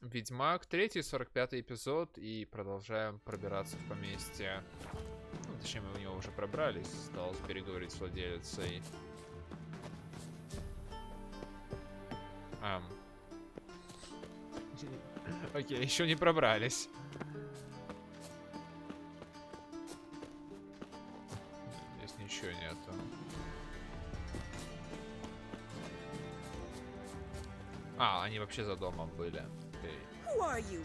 Ведьмак, 3-й, 45-й эпизод. И продолжаем пробираться в поместье. Ну, точнее, мы в него уже пробрались. Осталось переговорить с владелицей. Окей, еще не пробрались. Здесь ничего нету. Они вообще за домом были. Okay. Who are you?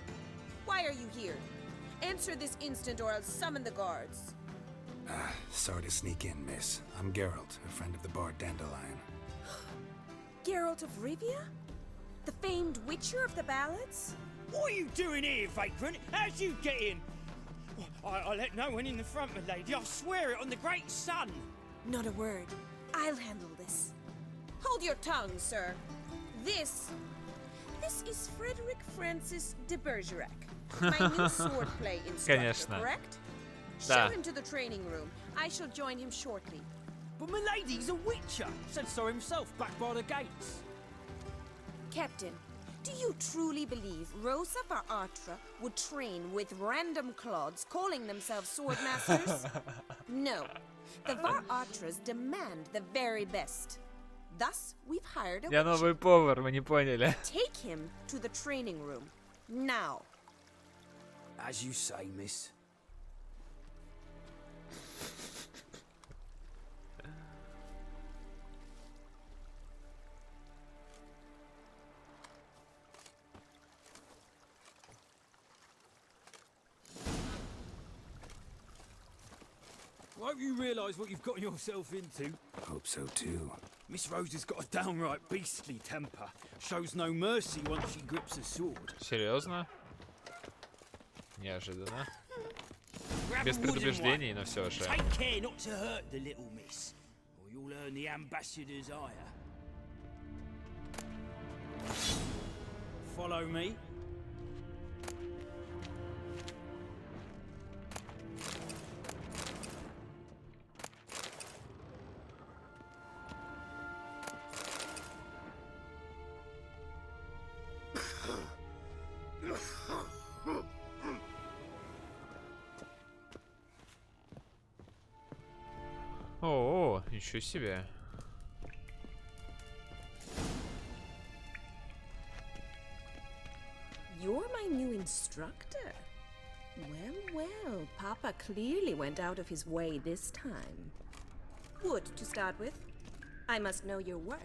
Why are you here? Answer this instant or I'll summon the guards. Sorry to sneak in, miss. I'm Geralt, a friend of the bard Dandelion. Geralt of Rivia? The famed witcher of the ballads? What are you doing here, vagrant? How'd you get in? I let no one in the front, my lady. I swear it on the great sun. Not a word. I'll handle this. Hold your tongue, sir. This is Frederick Francis de Bergerac, my new swordplay instructor, Конечно. correct? Да. Show him to the training room. I shall join him shortly. But my lady's a witcher. Said so himself back by the gates. Captain, do you truly believe Rosa Varatra would train with random clods calling themselves swordmasters? No. The Varatras demand the very best. Thus, we've hired a Я witcher. новый повар, вы не поняли. Take him to the training room. Now. As you say, miss. I hope you realise what you've gotten yourself into. Hope so too. Miss Rose has got a downright beastly temper. Shows no mercy once she grips a sword. Серьезно? Неожиданно. Grab Без a wooden предупреждений, one. но все же. Take care not to hurt the little miss, or you'll earn the ambassador's ire. Follow me. О, ничего себе. You're my new instructor. Well, Papa clearly went out of his way this time. Wood, to start with. I must know your worth.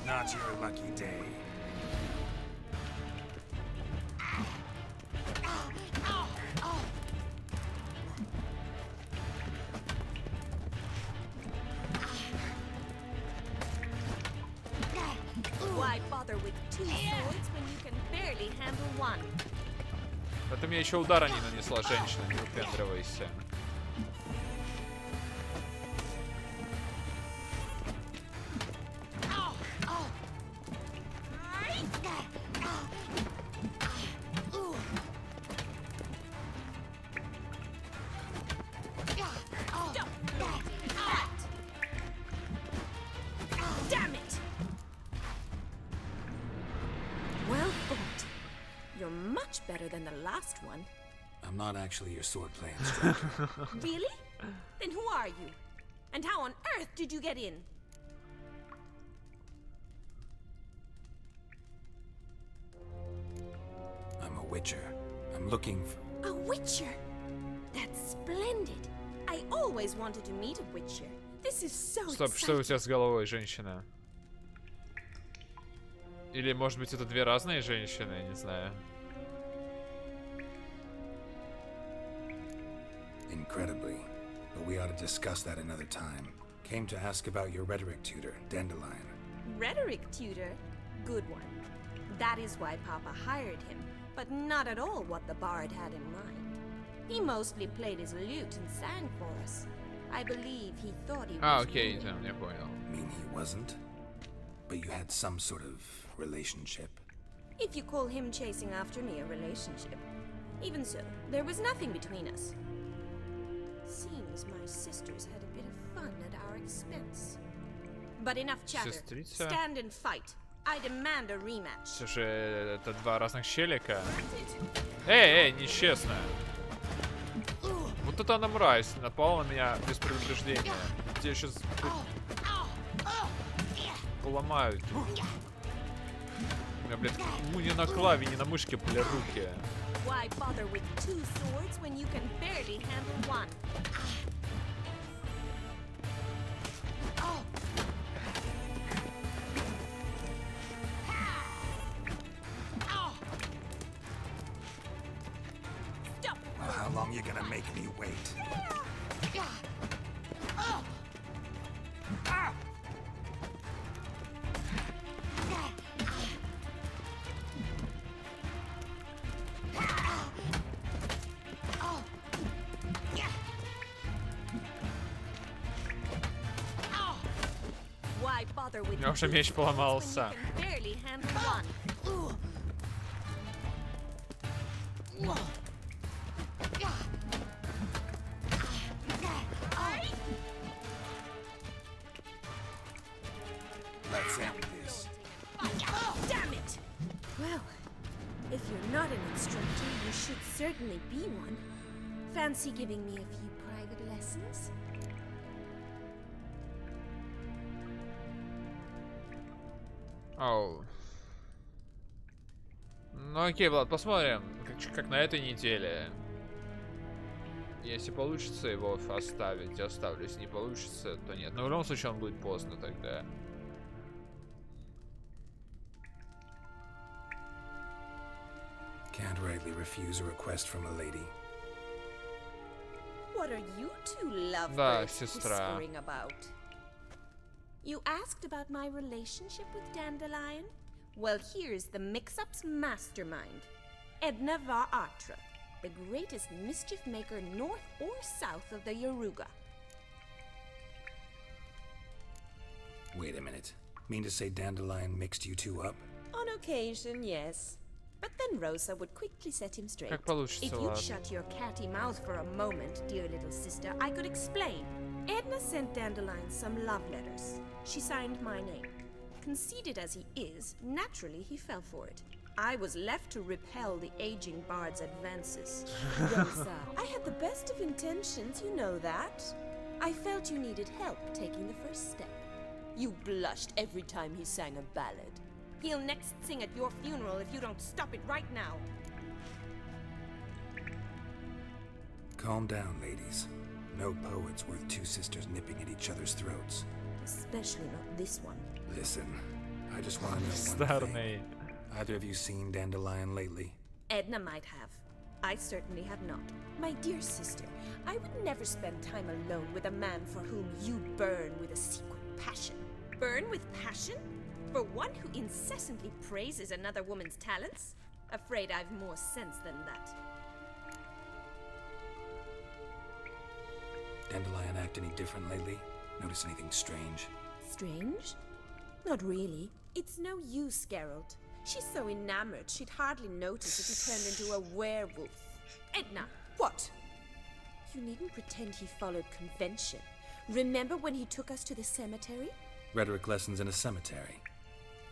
Not your lucky day. Why bother with two swords when you can barely handle one? А ты мне еще удара не нанесла, женщина, не выпендривайся. Damn it! Well fought. You're much better than the last one. I'm not actually your swordplay instructor. Really? Then who are you? And how on earth did you get in? I'm a witcher. I'm looking for... A witcher? That's splendid. I always wanted to meet a witcher. This is so Стоп, что у exciting. тебя с головой, женщина? Или, может быть, это две разные женщины, я не знаю. Incredibly. But we ought to discuss that another time. Came to ask about your rhetoric tutor, Dandelion. Rhetoric tutor? Good one. That is why Papa hired him, but not at all what the bard had in mind. He mostly played his lute and sang for us. I believe he thought he А, was окей, ruling. там, я понял. Mean he wasn't? But you had some sort of relationship. If you call him chasing after me a relationship. Even so, there was nothing between us. Seems my sisters had a bit of fun at our expense. But enough chatter. Сестрица. Stand and fight. I demand a rematch. Все же это два разных челика. Эй, нечестно. Вот это она мразь, напала на меня без предупреждения. Тебе сейчас поломают. У меня, блядь, не на клаве, не на мышке, блядь, руки. Why bother with two swords when you can barely handle one? Stop! Well, how long you gonna make me wait? Why bother with У меня уже меч two swords when поломался. you can barely handle one? Let's end this. Damn it! Well, if you're not an instructor, you should certainly be one. Fancy giving me a few private lessons? Оу. Ну окей, Влад, посмотрим, как на этой неделе. Если получится его оставить, оставлю. Если не получится, то нет. Но в любом случае он будет поздно тогда. Can't rightly refuse a request from a lady. What are you two Да, lovebirds сестра. whispering about? You asked about my relationship with Dandelion? Well, here's the mix-up's mastermind. Edna var Atra, the greatest mischief maker north or south of the Yaruga. Wait a minute. Mean to say Dandelion mixed you two up? On occasion, yes. But then Rosa would quickly set him straight. Как получится, If you'd ладно. shut your catty mouth for a moment, dear little sister, I could explain. Edna sent Dandelion some love letters. She signed my name. Conceited as he is, naturally he fell for it. I was left to repel the aging bard's advances. Rosa, I had the best of intentions, you know that. I felt you needed help taking the first step. You blushed every time he sang a ballad. He'll next sing at your funeral if you don't stop it right now. Calm down, ladies. No poet's worth two sisters nipping at each other's throats. Especially not this one. Listen, I just want to know one thing. Старный. Either of you seen Dandelion lately? Edna might have. I certainly have not. My dear sister, I would never spend time alone with a man for whom you burn with a secret passion. Burn with passion? For one who incessantly praises another woman's talents? Afraid I've more sense than that. Dandelion act any different lately? Notice anything strange? Strange? Not really. It's no use, Geralt. She's so enamored she'd hardly notice if he turned into a werewolf. Edna! What? You needn't pretend he followed convention. Remember when he took us to the cemetery? Rhetoric lessons in a cemetery.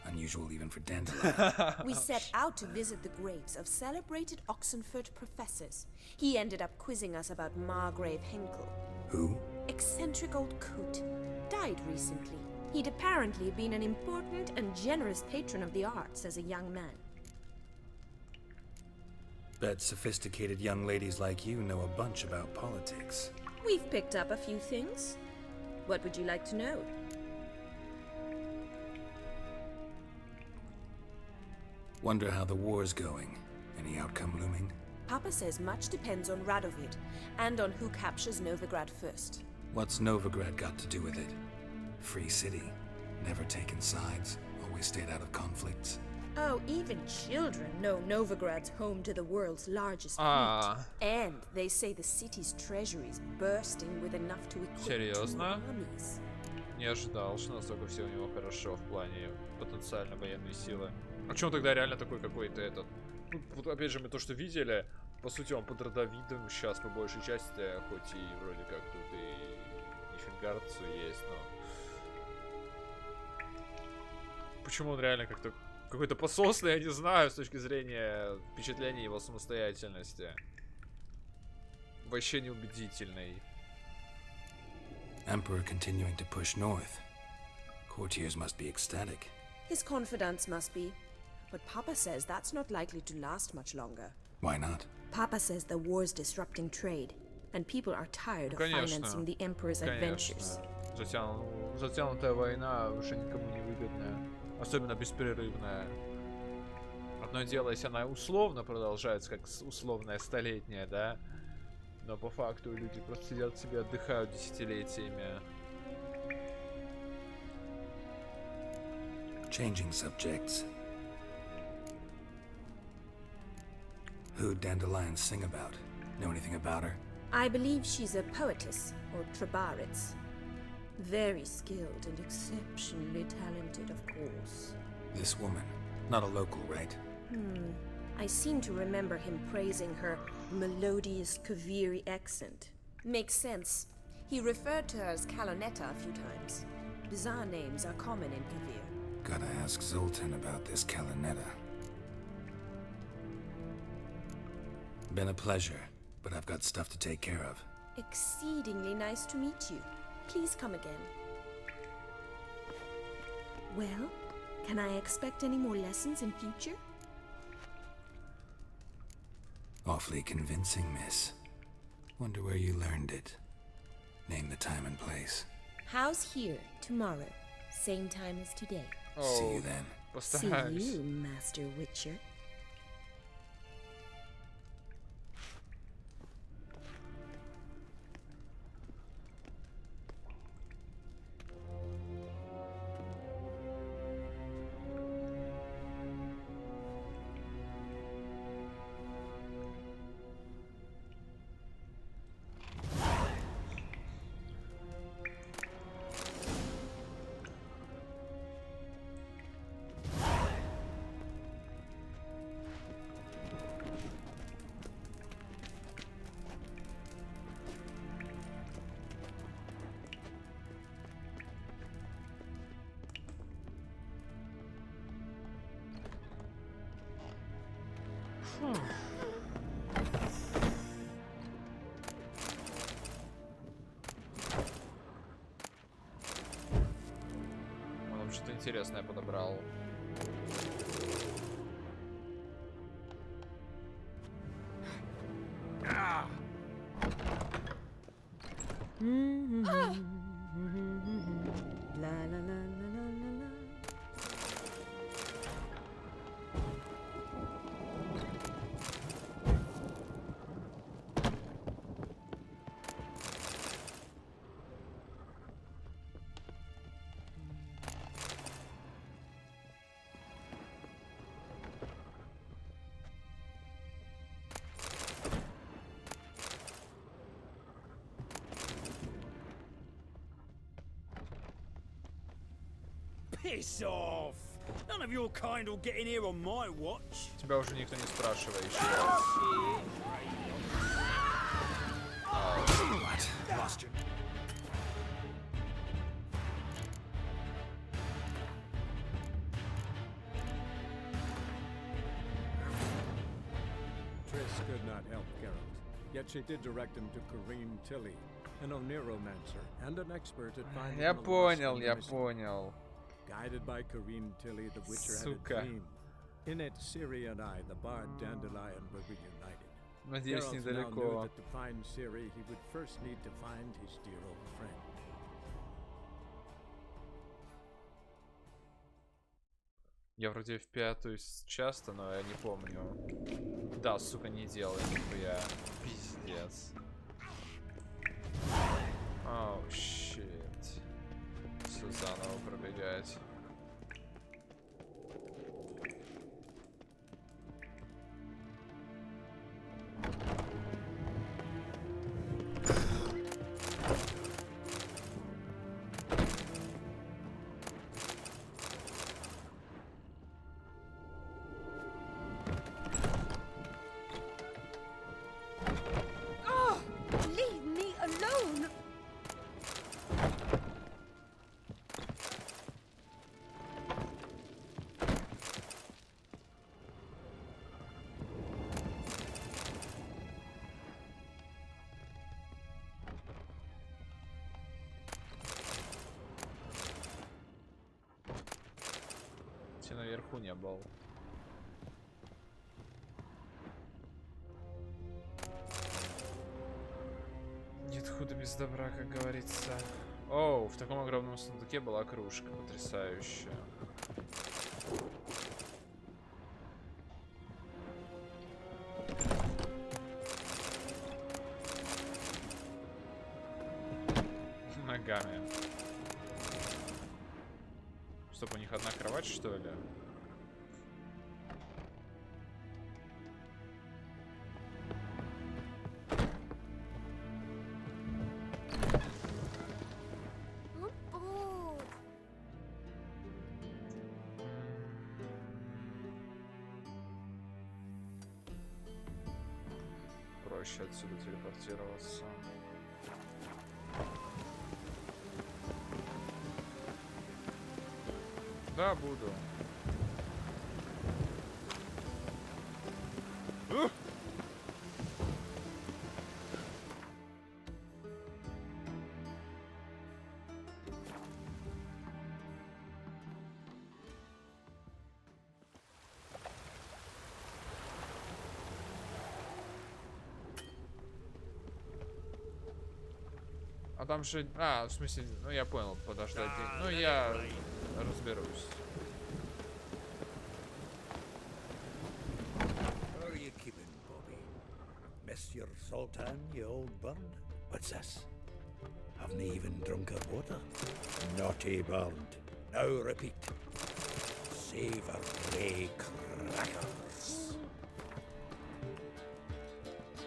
Unusual even for Dandelion. We set out to visit the graves of celebrated Oxenford professors. He ended up quizzing us about Margrave Henkel. Who? Eccentric old coot. Died recently. He'd apparently been an important and generous patron of the arts as a young man. Bet sophisticated young ladies like you know a bunch about politics. We've picked up a few things. What would you like to know? Wonder how the war's going. Any outcome looming? Papa says much depends on Radovid, and on who captures Novigrad first. What's Novigrad got to do with it? Free city. Never taken sides. Always stayed out of conflicts. Oh, even children know Novigrad's home to the world's largest fleet. And they say the city's treasury is bursting with enough to equip 2 Серьезно? armies. Не ожидал, что настолько все у него хорошо в плане потенциально военной силы. А почему тогда реально такой какой-то этот... Ну, вот опять же, мы то, что видели, по сути, он под родовидом сейчас по большей части, хоть и вроде как тут и нифигарцу есть, но... Почему он реально как-то... Какой-то пососный, я не знаю, с точки зрения впечатления его самостоятельности. Вообще неубедительный. Emperor continuing to push north. Courtiers must be ecstatic. His confidants must be. But Papa says that's not likely to last much longer. Why not? Papa says the war's disrupting trade, and people are tired of financing the Emperor's adventures. Затянутая война уже никому не выгодная. Особенно беспрерывная. Одно дело, если она условно продолжается, как условная столетняя, да? Но по факту люди просто сидят себе, отдыхают десятилетиями. Changing subjects. Who'd dandelions sing about? Know anything about her? I believe she's a poetess, or trabaritz. Very skilled and exceptionally talented, of course. This woman. Not a local, right? I seem to remember him praising her melodious Kaviri accent. Makes sense. He referred to her as Kalonetta a few times. Bizarre names are common in Kavir. Gotta ask Zoltan about this Kalanetta. Been a pleasure, but I've got stuff to take care of. Exceedingly nice to meet you. Please come again. Well, can I expect any more lessons in future? Awfully convincing, miss. Wonder where you learned it. Name the time and place. House here, tomorrow. Same time as today. See you then. See you, Master Witcher. Он там что-то интересное подобрал. Piss off! None of your kind will get in here on my watch. Тебя уже никто не спрашивает еще. What? Lost your... Triss could not help Geralt, yet she did direct him to Kareem Tilly, an Oniromancer and an expert at finding Я the lost понял, and я missing. понял. Guided by Kareem Tilly, the Witcher had Сука. a dream. In it, Ciri and I, the bard Dandelion, were reunited. Надеюсь, Geralt now knew недалеко. that to find Ciri, he would first need to find his dear old friend. Я вроде в пятую часто, но я не помню. Да, сука, не делай нихуя. Пиздец. Оу, щит. Все заново пробегать. кстати, наверху не был. Нет худа без добра, как говорится. Оу, в таком огромном сундуке была кружка. Потрясающая. Ногами. Стоп, у них одна кровать, что ли? Проще отсюда телепортироваться. Да, буду. А там же... А, в смысле, ну я понял, подождать. Ну я разберусь. How are you keeping, Bobby? Miss your Sultan, you old bird? What's this? Haven't even drunk her water? Naughty bird. Now repeat. Savory crackers.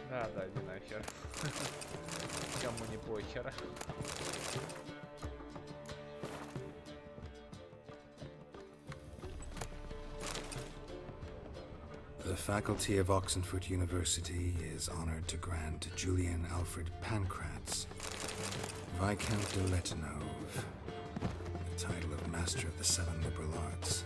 Да, иди нахер. Кому не похер. The faculty of Oxenford University is honored to grant Julian Alfred Pancratz, Viscount de Letenove, the title of Master of the Seven Liberal Arts.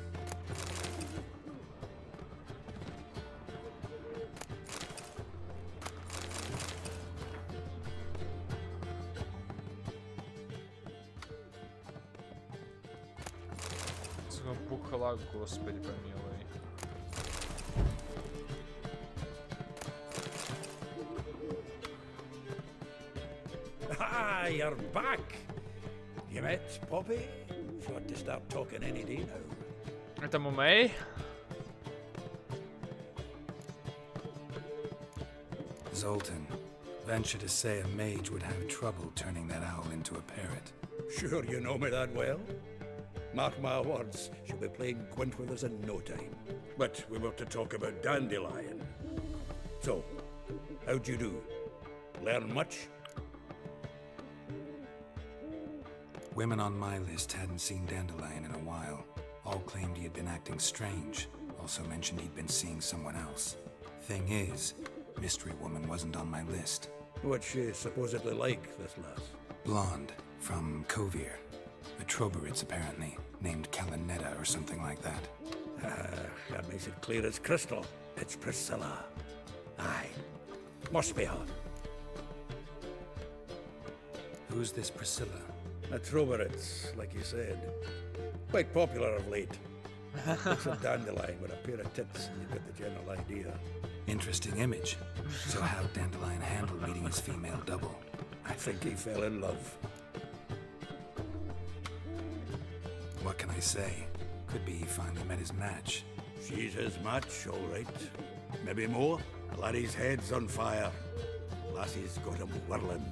Пухла, господи помилуй. Ah, you're back. You met Poppy? She ought to start talking any day now. Это Мумей? Zoltan, venture to say a mage would have trouble turning that owl into a parrot. Sure you know me that well? Mark my words, she'll be playing quint with us in no time. But we were to talk about Dandelion. So, how'd you do? Learn much? Women on my list hadn't seen Dandelion in a while. All claimed he had been acting strange. Also mentioned he'd been seeing someone else. Thing is, Mystery Woman wasn't on my list. What's she supposedly like, this lass? Blonde, from Kovir. A Troberitz, apparently, named Kalinetta or something like that. That makes it clear as crystal. It's Priscilla. Aye. Must be her. Who's this Priscilla? A Troberitz, like you said. Quite popular of late. Looks a dandelion with a pair of tits, and you get the general idea. Interesting image. So how'd Dandelion handle meeting his female double? I think he fell in love. What can I say? Could be he finally met his match. She's his match, all right. Maybe more. Laddie's head's on fire. Lassie's got him whirling.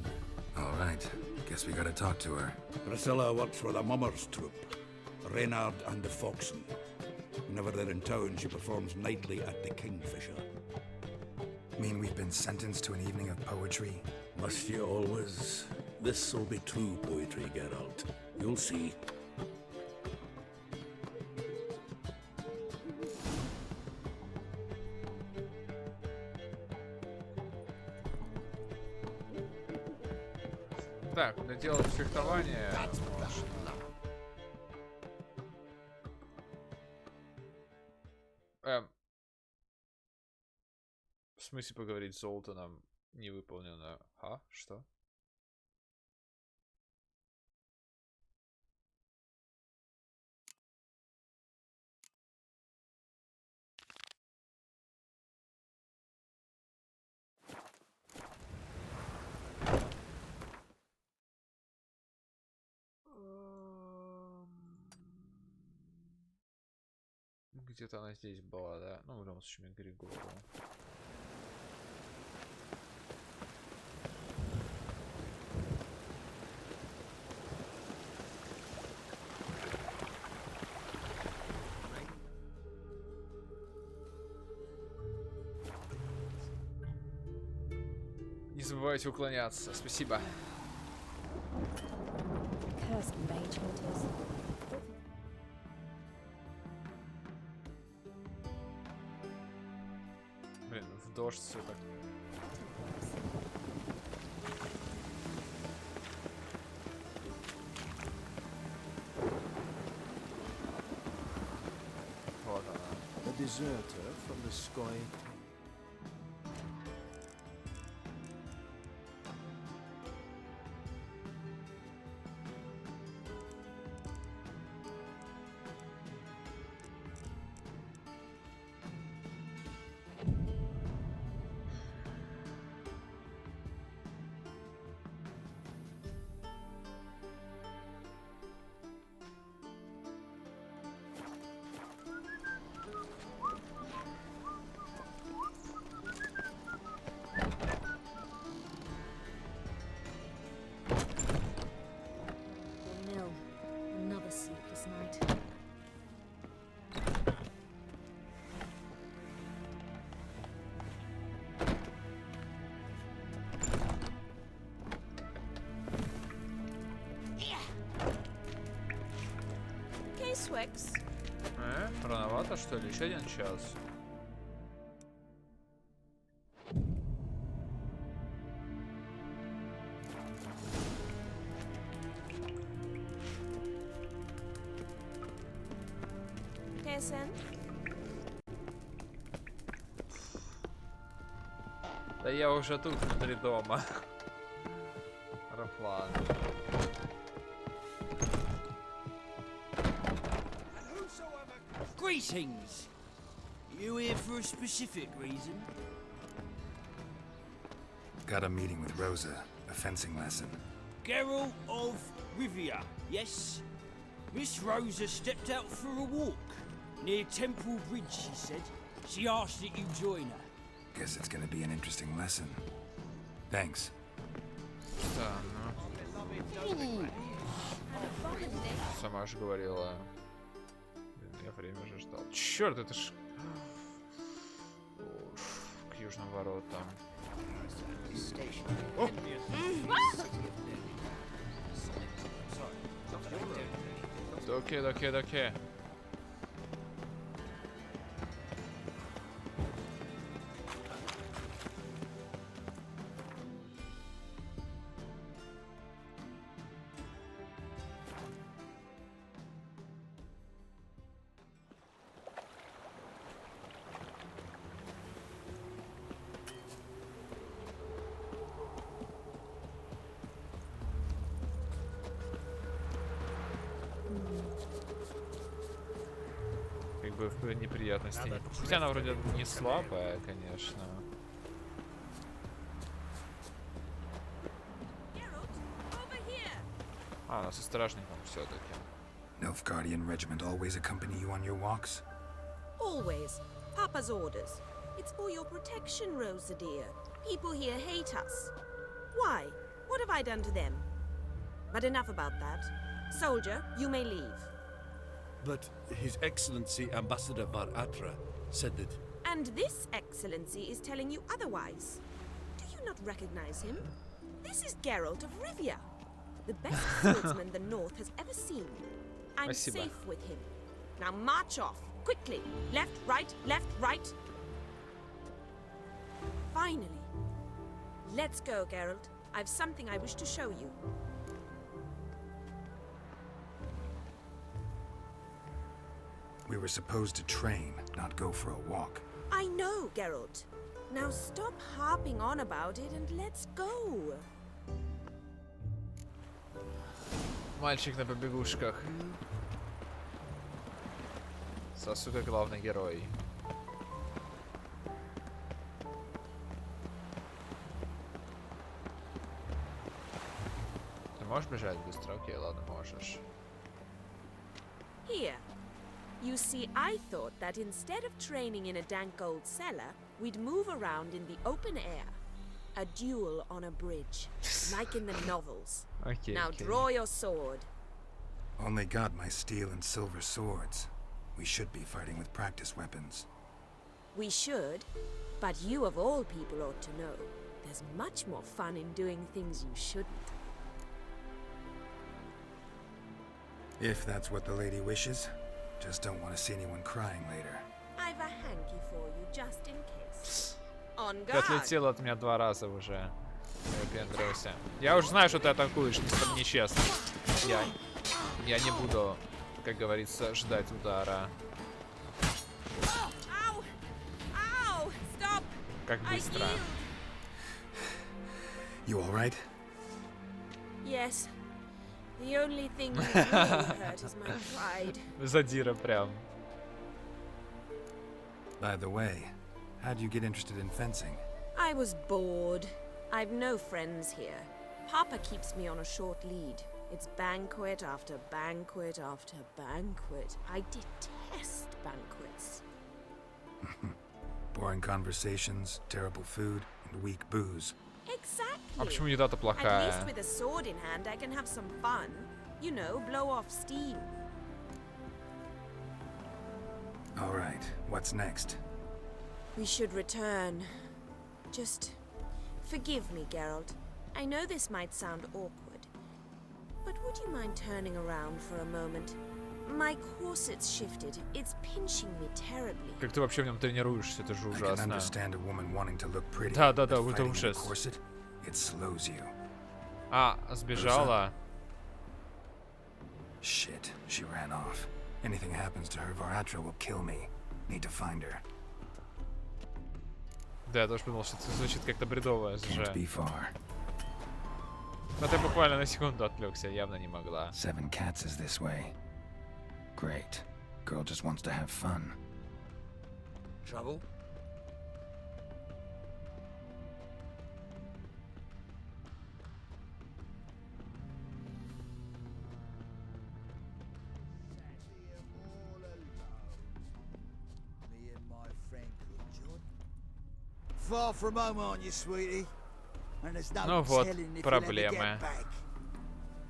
All right. Guess we gotta talk to her. Priscilla works for the Mummers troupe. Reynard and the Foxen. Whenever they're in town, she performs nightly at the Kingfisher. Mean we've been sentenced to an evening of poetry? Must you always? This'll be true poetry, Geralt. You'll see. Так, доделать фехтование. В смысле поговорить с Золтаном не выполнено? А? Что? Где-то она здесь была, да? Ну, в любом случае, Григору. Не забывайте уклоняться. Спасибо. Cursed mage hunters. Блин, в дождь все так. Вот она. A deserter from the sky. Mill. Another sleepless night. Okay, Swix. Рановато, что ли? Еще один час. KSN. Да я уже тут внутри дома. Рафлан. Greetings! You here for a specific reason? Got a meeting with Rosa, a fencing lesson. Geralt of Rivia, yes? Miss Rosa stepped out for a walk. Near Temple Bridge, she said. She asked that you join her. Guess it's gonna be an interesting lesson. Thanks. Да, ну. Сама же говорила. Блин, я время уже ждал. Черт, это ж... Уф, к южным воротам. Доке. Как бы в неприятности нет. Хотя она вроде не слабая, конечно. А, она со стражником все-таки. Nilfgaardian regiment always accompany you on your walks? Always. Papa's orders. It's for your protection, Rosa dear. People here hate us. Why? What have I done to them? But enough about that. Soldier, you may leave. But His Excellency Ambassador Var Atra said that... And this excellency is telling you otherwise. Do you not recognize him? This is Geralt of Rivia, the best swordsman the North has ever seen. I'm Спасибо. safe with him. Now march off, quickly. Left, right, left, right. Finally. Let's go, Geralt. I've something I wish to show you. We were supposed to train, not go for a walk. I know, Geralt. Now stop harping on about it and let's go. Мальчик на побегушках. Сасука главный герой. Ты можешь бежать быстро? Окей, ладно, можешь. Here. You see, I thought that instead of training in a dank old cellar, we'd move around in the open air. A duel on a bridge, like in the novels. Окей, Now окей. draw your sword. Only got my steel and silver swords. We should be fighting with practice weapons. We should, but you of all people ought to know. There's much more fun in doing things you shouldn't. If that's what the lady wishes. Just don't want to see anyone crying later. I've a hanky for you, just in case. On Ты guard. отлетел от меня 2 раза уже. Выпендрился. Я уже знаю, что ты атакуешь, нечестно. Я не буду, как говорится, ждать удара. Ow! Ow! Stop! Как I быстро. yield. You all right? Yes. The only thing you really hurt is my pride. Задира прям. By the way, how'd you get interested in fencing? I was bored. I've no friends here. Papa keeps me on a short lead. It's banquet after banquet after banquet. I detest banquets. Boring conversations, terrible food, and weak booze. А почему Exactly. еда-то At least плохая? with a sword in hand, I can have some fun. You know, blow off steam. All right, what's next? We should return. Just forgive me, Geralt. I know this might sound awkward, but would you mind turning around for a moment? My corset's shifted. It's pinching me terribly. Как ты вообще в нем тренируешься? Это же I can ужасно. understand a woman wanting to look pretty. Да, but это fighting in a ужас. corset, it slows you. А, сбежала. Shit, she ran off. Anything happens to her, Varatra will kill me. Need to find her. Да, я тоже подумал, что это звучит как-то бредово. Can't be far. Но ты буквально на секунду отвлекся, явно не могла. 7 cats is this way. Great. Girl just wants to have fun. Trouble? Me and my friend John. Far from home, aren't you, sweetie? And there's no Ну вот, telling if you'll ever проблемы. get back.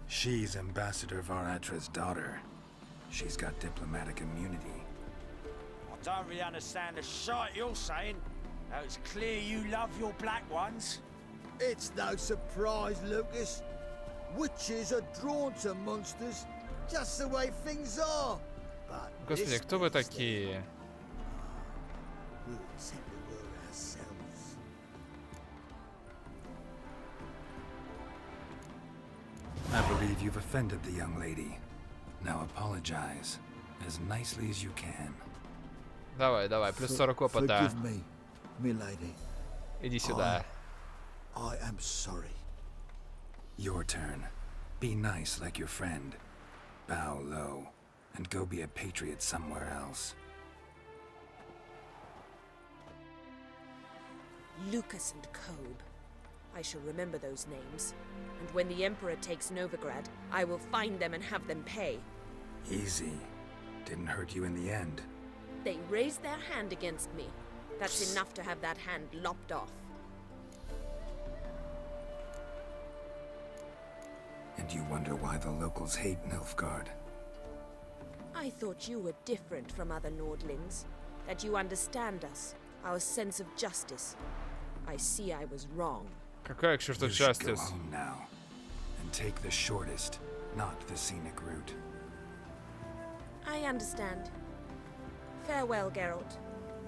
She's Ambassador Varatra's daughter. She's got diplomatic immunity. I don't really understand the shite you're saying. Now it's clear you love your black ones. It's no surprise, Lucas. Witches are drawn to monsters, just the way things are. But Господи, this кто вы is the- такие? We'll settle the war ourselves. I believe you've offended the young lady. Now apologize as nicely as you can. Давай, плюс 40 опыта. Forgive me, milady. Иди сюда. I am sorry. Your turn. Be nice like your friend. Bow low and go be a patriot somewhere else. Lucas and Kobe. I shall remember those names. And when the Emperor takes Novigrad, I will find them and have them pay. Easy. Didn't hurt you in the end. They raised their hand against me. That's enough to have that hand lopped off. And you wonder why the locals hate Nilfgaard. I thought you were different from other Nordlings. That you understand us, our sense of justice. I see I was wrong. Какая к черту You should go justice? home now and take the shortest, not the scenic route. I understand. Farewell, Geralt,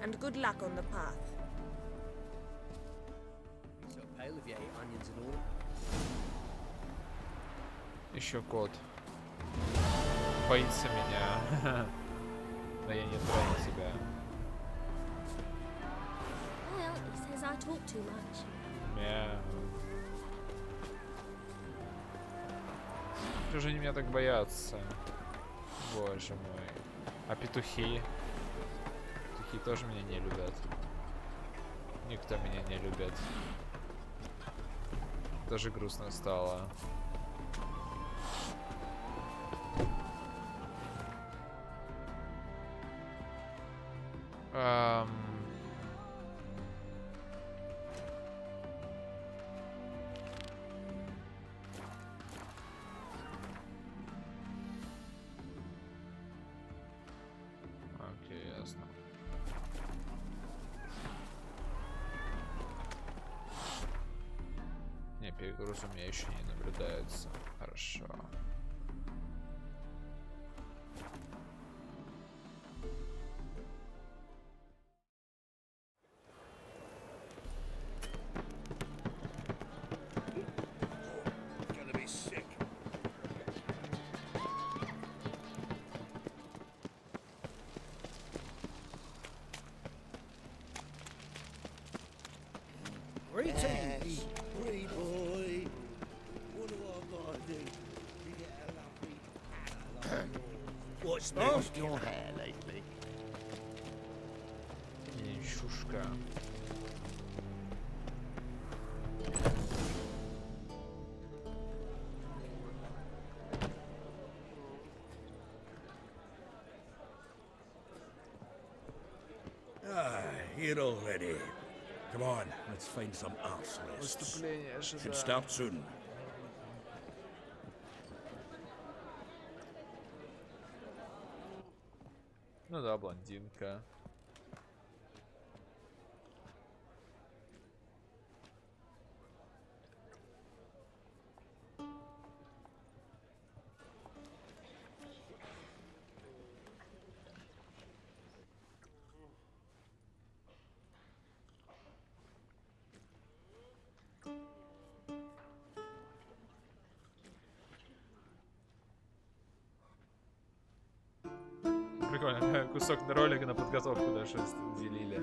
and good luck on the path. So pale if you ate onions and all. Еще кот. Боится меня. Но я не трону тебя. Well, he says I talk too much. Мяу. Что же они меня так боятся? Боже мой. А петухи? Петухи тоже меня не любят. Никто меня не любит. Даже грустно стало. груза у меня еще не наблюдается. Хорошо. Greetings, free boy. What do I gotta do to get a lovely hat like yours? What's Lost your hair lately? Нищушка. Ah, here already. Come on, let's find some arse rests. Выступление Should ожидаю. start soon. Ну да, блондинка. Прикольно, кусок ролика на подготовку даже делили.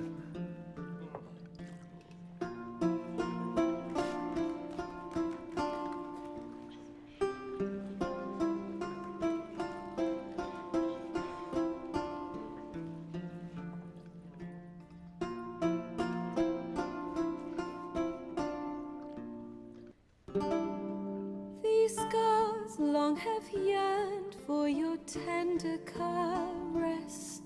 These scars long have yearned for your tender caress,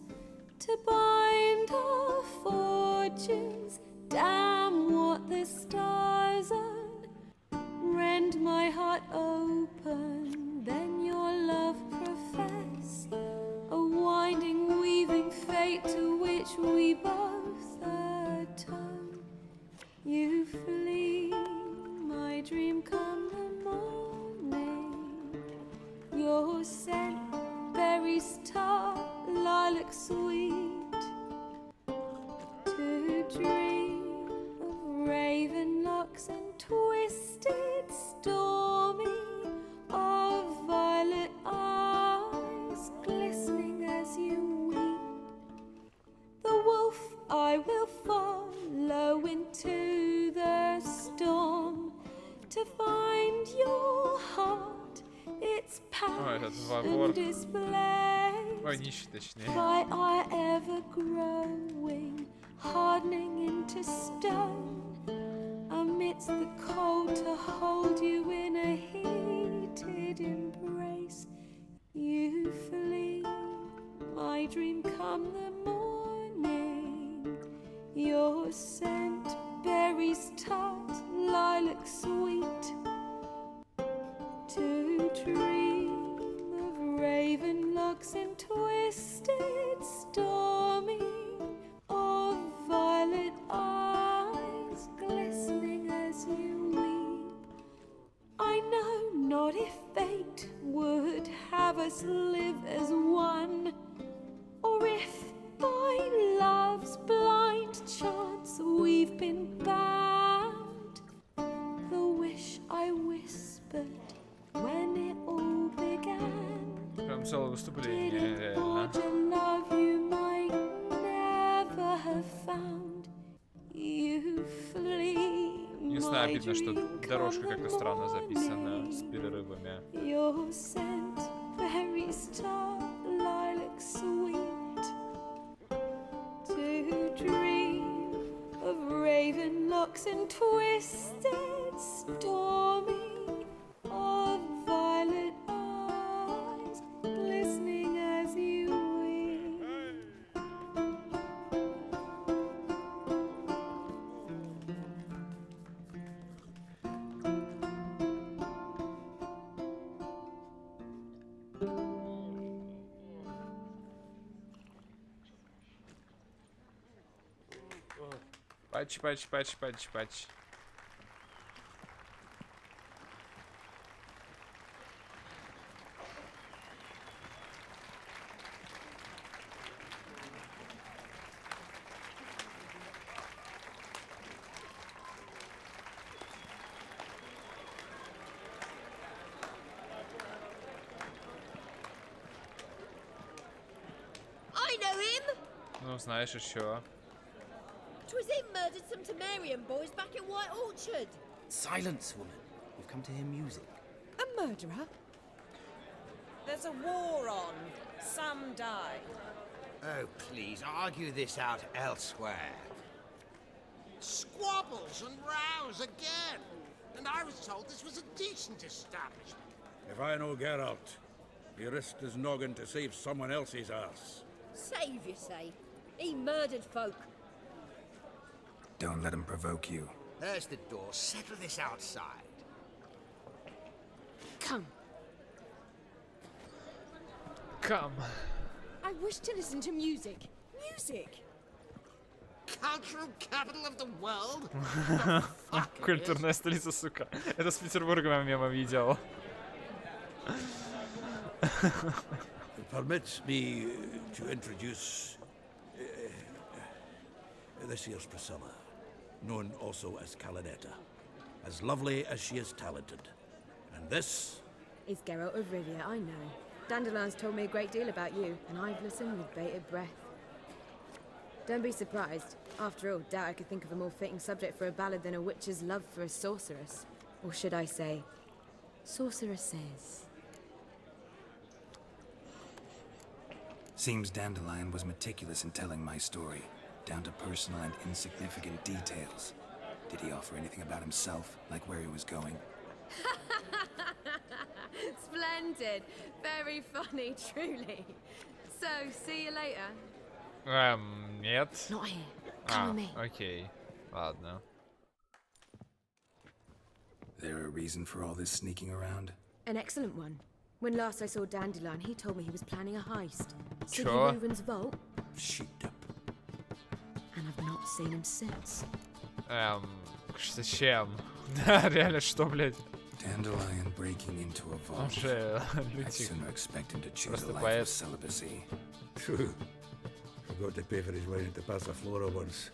to bind our fortunes. Damn what the stars are. Rend my heart open, then your love profess, a winding, weaving fate to which we both atone. You flee, my dream come the morning. Your scent, berries tart, lilac sweet. To dream of raven locks and twisted, stormy, of violet eyes glistening as you weep. The wolf I will follow into the storm, to find your heart, its passion displayed. Ой, нищий, точнее. By our ever growing, hardening into stone, amidst the cold to hold you in a heated embrace. You flee, my dream come the morning. Your scent, berries tart, lilac sweet. To dream of raven locks and twisted, stormy, of violet eyes glistening as you weep. I know not if fate would have us live as one, or if by love's blind chance we've been bound. The wish I whispered when it all began. Прям целое выступление, реально. Love you might never have found. You flee. Не знаю, обидно, что дорожка как-то странно записана, с перерывами. Your scent, berries tart, lilac sweet. To dream of raven locks and twisted, stormy, of violet eyes glistening as you weep. Патч. Ну, знаешь еще. Twas him murdered some Temerian boys back in White Orchard. Silence, woman. We've come to hear music. A murderer? There's a war on. Some died. Oh, please, argue this out elsewhere. Squabbles and rows again. And I was told this was a decent establishment. If I know Geralt, he risked his noggin to save someone else's ass. Save, you say? He murdered folk. Don't let him provoke you. There's the door. Settle this outside. Come. Come. I wish to listen to music. Music! Cultural capital of the world? Культурная столица, сука. Это с Петербургом мема видел. Permit me to introduce this here's Priscilla, known also as Calinetta, as lovely as she is talented. And this is Geralt of Rivia, I know. Dandelion's told me a great deal about you, and I've listened with bated breath. Don't be surprised. After all, doubt I could think of a more fitting subject for a ballad than a witch's love for a sorceress. Or should I say, sorceresses. Seems Dandelion was meticulous in telling my story, down to personal and insignificant details. Did he offer anything about himself, like where he was going? Splendid. Very funny, truly. So, see you later. Нет. Not here. Come with me. Окей. Ладно. There a reason for all this sneaking around? An excellent one. When last I saw Dandelion, he told me he was planning a heist. City Sure. Reuven's vault. Sheeped up. And I've not seen him since. Зачем? Да, реально, что, блядь? Dandelion breaking into a vault. Он же I'd лютик. sooner expect him to choose Просто a life поэт. of celibacy. true. Forgot to pay for his wine at the Passaflora once.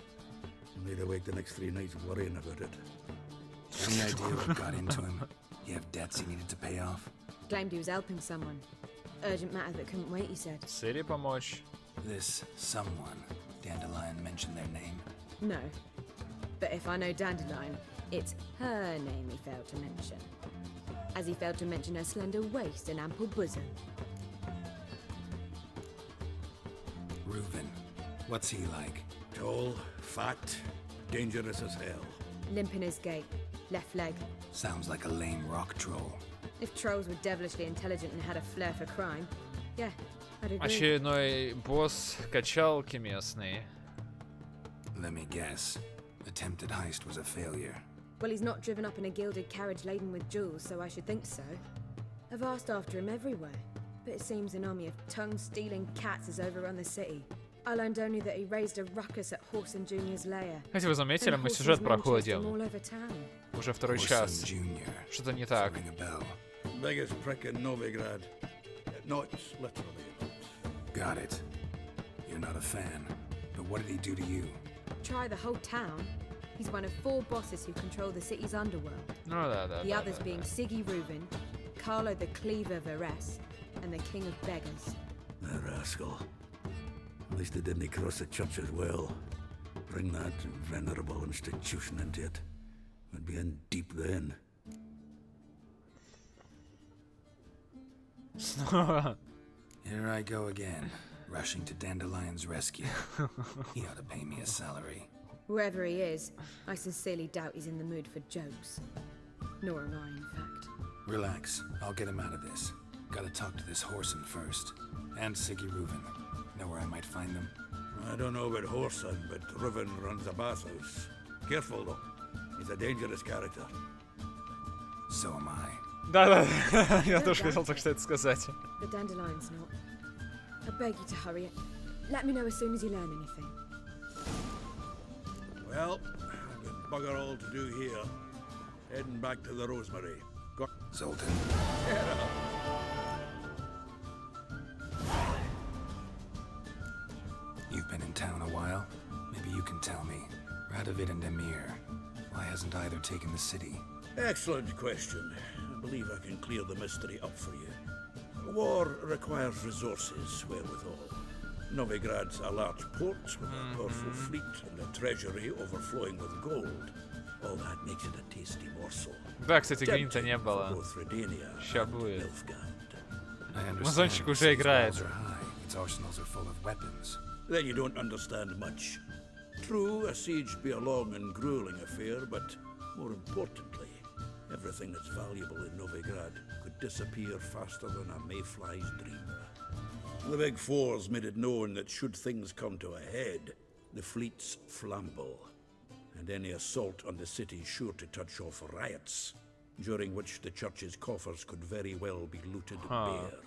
Laid awake the next 3 nights worrying about it. Any idea what got into him? He have debts he needed to pay off? Claimed he was helping someone. Urgent matter that couldn't wait, he said. Сири помочь. This someone, Dandelion mentioned their name? No. But if I know Dandelion, it's her name he failed to mention. As he failed to mention her slender waist and ample bosom. Reuven. What's he like? Tall, fat, dangerous as hell. Limp in his gait. Left leg. Sounds like a lame rock troll. If trolls were devilishly intelligent and had a flair for crime, yeah, I'd agree. Очередной босс качалки местный. Let me guess. Attempted heist was a failure. Well, he's not driven up in a gilded carriage laden with jewels, so I should think so. I've asked after him everywhere, but it seems an army of tongue-stealing cats has overrun the city. I learned only that he raised a ruckus at Horson Jr.'s lair. Если вы заметили, мы сюжет проходим. Уже второй час. Что-то не так. Biggest prick in Novigrad. Not literally. Got it. You're not a fan. But what did he do to you? Try the whole town. He's one of 4 bosses who control the city's underworld. Ну да. The others being Siggy Reuven, Carlo the Cleaver Varese, and the King of Beggars. The rascal. At least they didn't cross the church as well. Bring that venerable institution into it. We'd be in deep then. Here I go again, rushing to Dandelion's rescue. He ought to pay me a salary. Wherever he is, I sincerely doubt he's in the mood for jokes. Nor am I, in fact. Relax, I'll get him out of this. Gotta talk to this Horson first. And Siggy Reuven. Know where I might find them? I don't know about Horson, but Reuven runs a bathhouse. Careful though, he's a dangerous character. So am I. Да. Я тоже хотел так что это сказать. The Dandelion's not. I beg you to hurry it. Let me know as soon as you learn anything. Well, I've got bugger all to do here. Heading back to the Rosemary. Zoltan. You've been in town a while. Maybe you can tell me. Radovid and Emir. Why hasn't either taken the city? Excellent question. I believe I can clear the mystery up for you. War requires resources, wherewithal. Novigrad's a large port with a powerful fleet and a treasury overflowing with gold. All that makes it a tasty morsel. Да, кстати, гринта не было. Ща будет. Мазончик уже играет. Then you don't understand much. True, a siege be a long and grueling affair, but more importantly, everything that's valuable in Novigrad could disappear faster than a mayfly's dream. The Big Four's made it known that should things come to a head, the fleet's flammable, and any assault on the city sure to touch off riots, during which the church's coffers could very well be looted bare.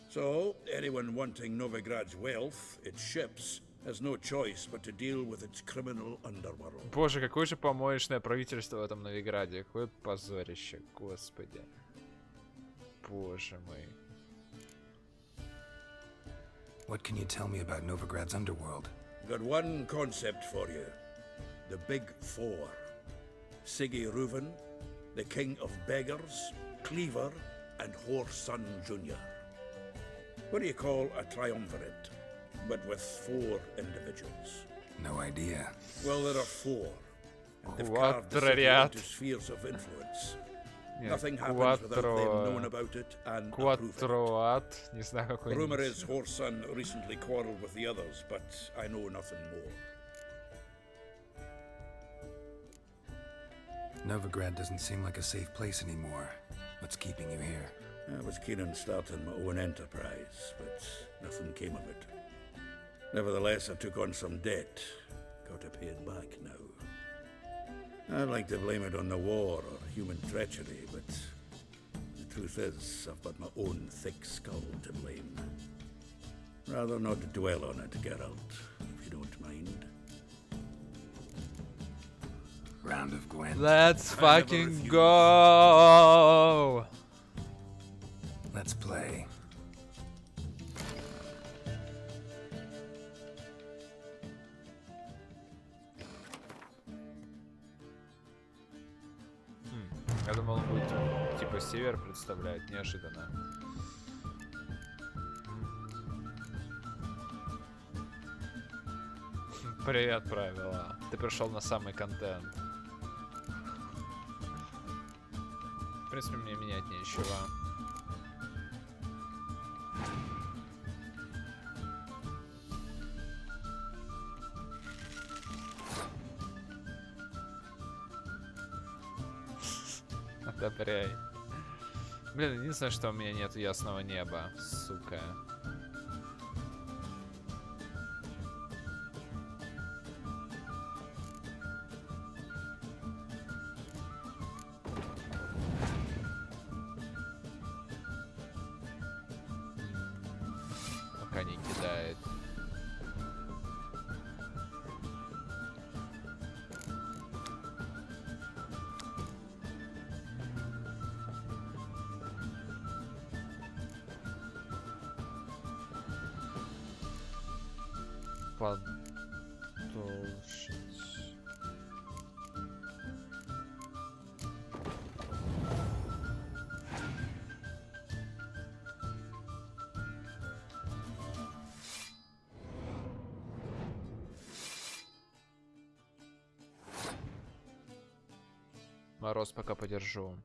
So, anyone wanting Novigrad's wealth, its ships, has no choice but to deal with its criminal underworld. Боже, какое же помоечное правительство в этом Новиграде. Какое позорище, господи. Боже мой. What can you tell me about Novigrad's underworld? Got one concept for you. The Big Four. Siggy Reuven, the King of Beggars, Cleaver, and Whoreson Jr. What do you call a triumvirate, but with 4 individuals? No idea. Well, there are 4. And they've carved the city into spheres of influence. Nothing happens without them knowing about it and approving it. Rumor is Whoreson recently quarreled with the others, but I know nothing more. Novigrad doesn't seem like a safe place anymore. What's keeping you here? I was keen on starting my own enterprise, but nothing came of it. Nevertheless, I took on some debt. Got to pay it back now. I'd like to blame it on the war or human treachery, but the truth is, I've got my own thick skull to blame. Rather not dwell on it, Geralt, if you don't mind. Round of Gwent. Let's fucking go! Let's play. Я думал, он будет типа север представлять, неожиданно. Привет, правила. Ты пришел на самый контент. В принципе, мне менять нечего. Одобряй. Блин, единственное, что у меня нет ясного неба, сука. Пока не кидает. Поддержать. Мороз пока подержу.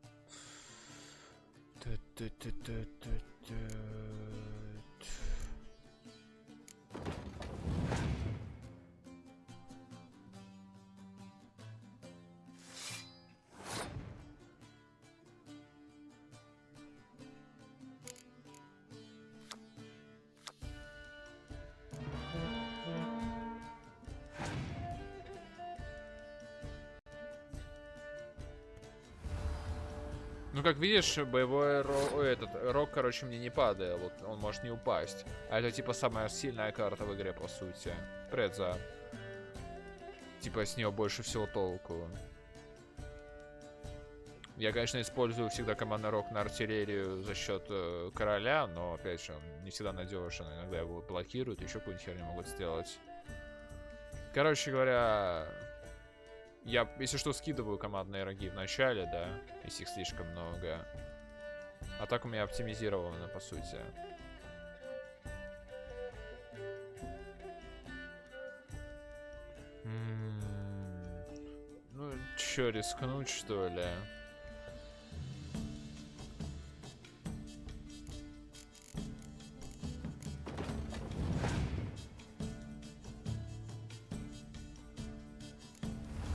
Ну, как видишь, боевой рок, короче, мне не падает. Вот он может не упасть. А это, типа, самая сильная карта в игре, по сути. Предза. Типа, с нее больше всего толку. Я, конечно, использую всегда командный рок на артиллерию за счет короля, но, опять же, он не всегда надежен. Иногда его блокируют, еще какую-нибудь херню могут сделать. Короче говоря... Я, если что, скидываю командные роги в начале, да, если их слишком много. А так у меня оптимизировано, по сути. Чё, рискнуть, что ли?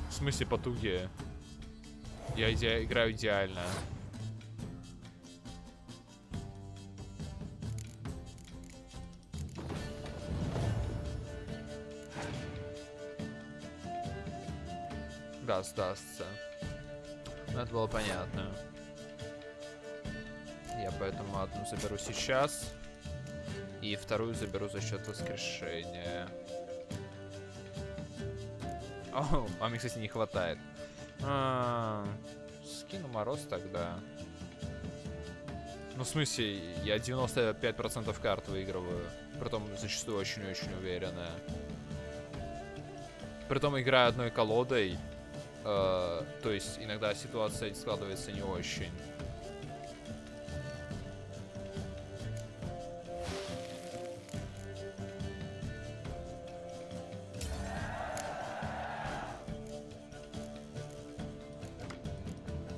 В смысле потуги? Я играю идеально. Да, сдастся. Это было понятно. Я поэтому одну заберу сейчас. И вторую заберу за счет воскрешения. О, а мне, кстати, не хватает. Скину мороз тогда. Ну, в смысле, я 95% карт выигрываю. Притом зачастую очень-очень уверенно. Притом играю одной колодой. То есть иногда ситуация складывается не очень.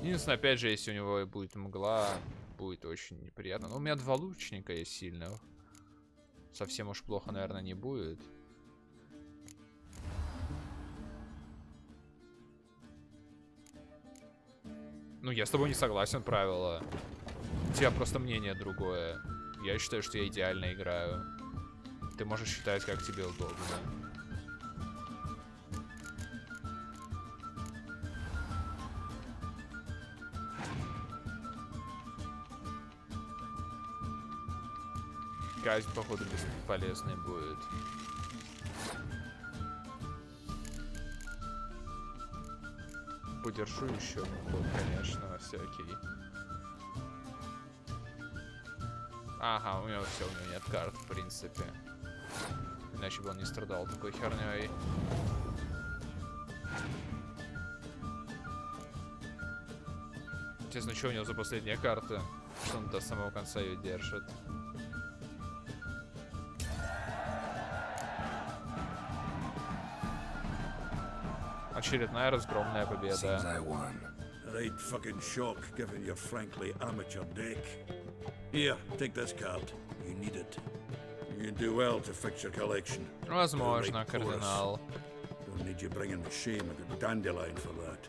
Единственное, опять же, если у него будет мгла, будет очень неприятно. Но у меня 2 лучника есть сильных. Совсем уж плохо, наверное, не будет. Ну, я с тобой не согласен, правило. У тебя просто мнение другое. Я считаю, что я идеально играю. Ты можешь считать, как тебе удобно. Казнь, походу, бесполезной будет. Подержу еще ход, конечно, на всякий. Ага, у него все, у него нет карт, в принципе. Иначе бы он не страдал такой херней. Интересно, что у него за последняя карта? Что он до самого конца ее держит? Очередная разгромная победа. Right fucking shock, given your frankly amateur deck. Here, take this card. You need it. You do well to fix your collection. Возможно, кардинал. Don't need you bringing me shame with a dandelion for that.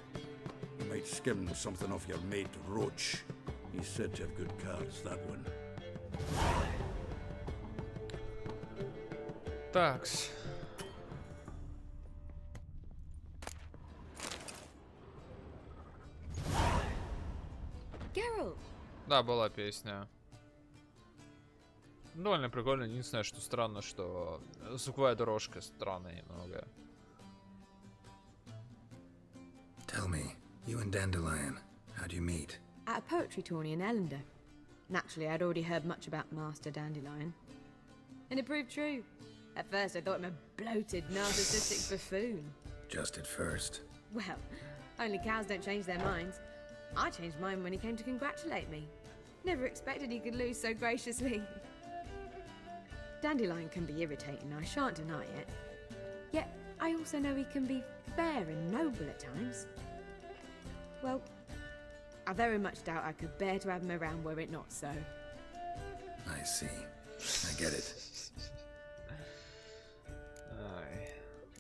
You might skim something off your mate Roach. He's said to have good cards, that one. Такс. Да, была песня. Довольно прикольно. Единственное, что странно, что звуковая дорожка странная немного. Tell me, you and Dandelion, how'd you meet? At a poetry tourney in Ellender. Naturally, I'd already heard much about Master Dandelion. And it proved true. At first, I thought him a bloated, narcissistic buffoon. Just at first. Well, only cows don't change their minds. I changed mine when he came to congratulate me. Never expected he could lose so graciously. Dandelion can be irritating, I shan't deny it. Yet, I also know he can be fair and noble at times. Well, I very much doubt I could bear to have him around were it not so. I see. I get it.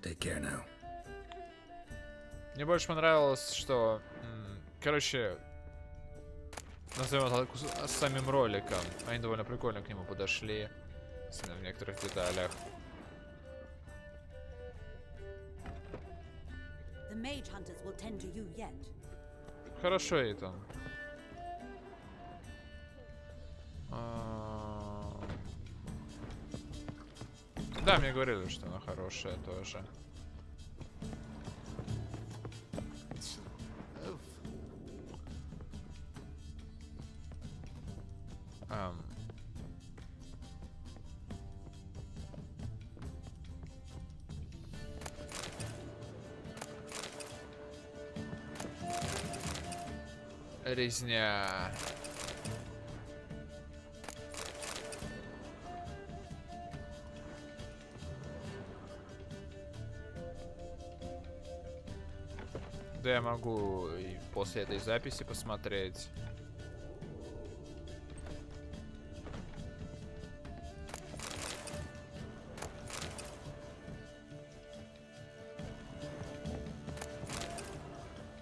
Take care now. Мне больше понравилось, что... Короче, назовем это с самим роликом. Они довольно прикольно к нему подошли. В некоторых деталях. Хорошо, Итан. Да, мне говорили, что она хорошая тоже. Резня. Да я могу и после этой записи посмотреть.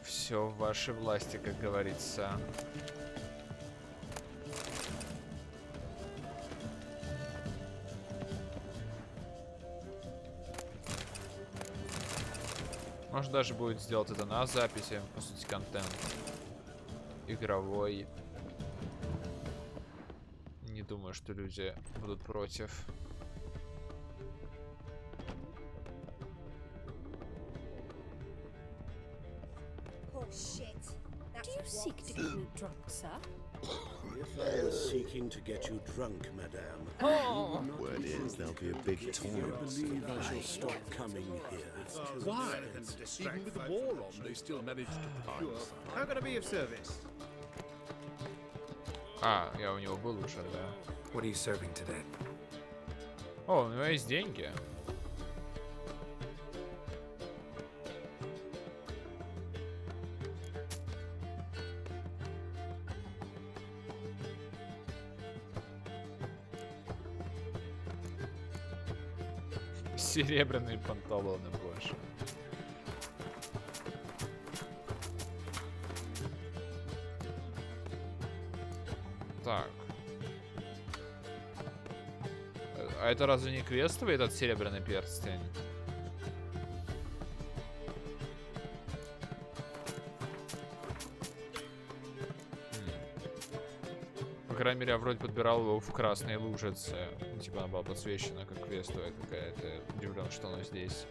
Все в вашей власти, как говорится. Может даже будет сделать это на записи, по сути, контент игровой. Не думаю, что люди будут против. Oh shit. Do you seek to get me drunk, sir? If I was seeking to get you drunk, madame. Oh. Word is there'll be a big tournament. I believe I shall stop coming here. Why? Even with the war on, they still manage to pass. How can I be of service? А, я у него был уже, да. What are you serving today? О, у него есть деньги. Серебряные панталоны больше. Так. А это разве не квестовый, этот серебряный перстень? По крайней мере, я вроде подбирал его в красной лужице. Типа она была подсвечена как квестовая какая-то. Удивлен, что она здесь.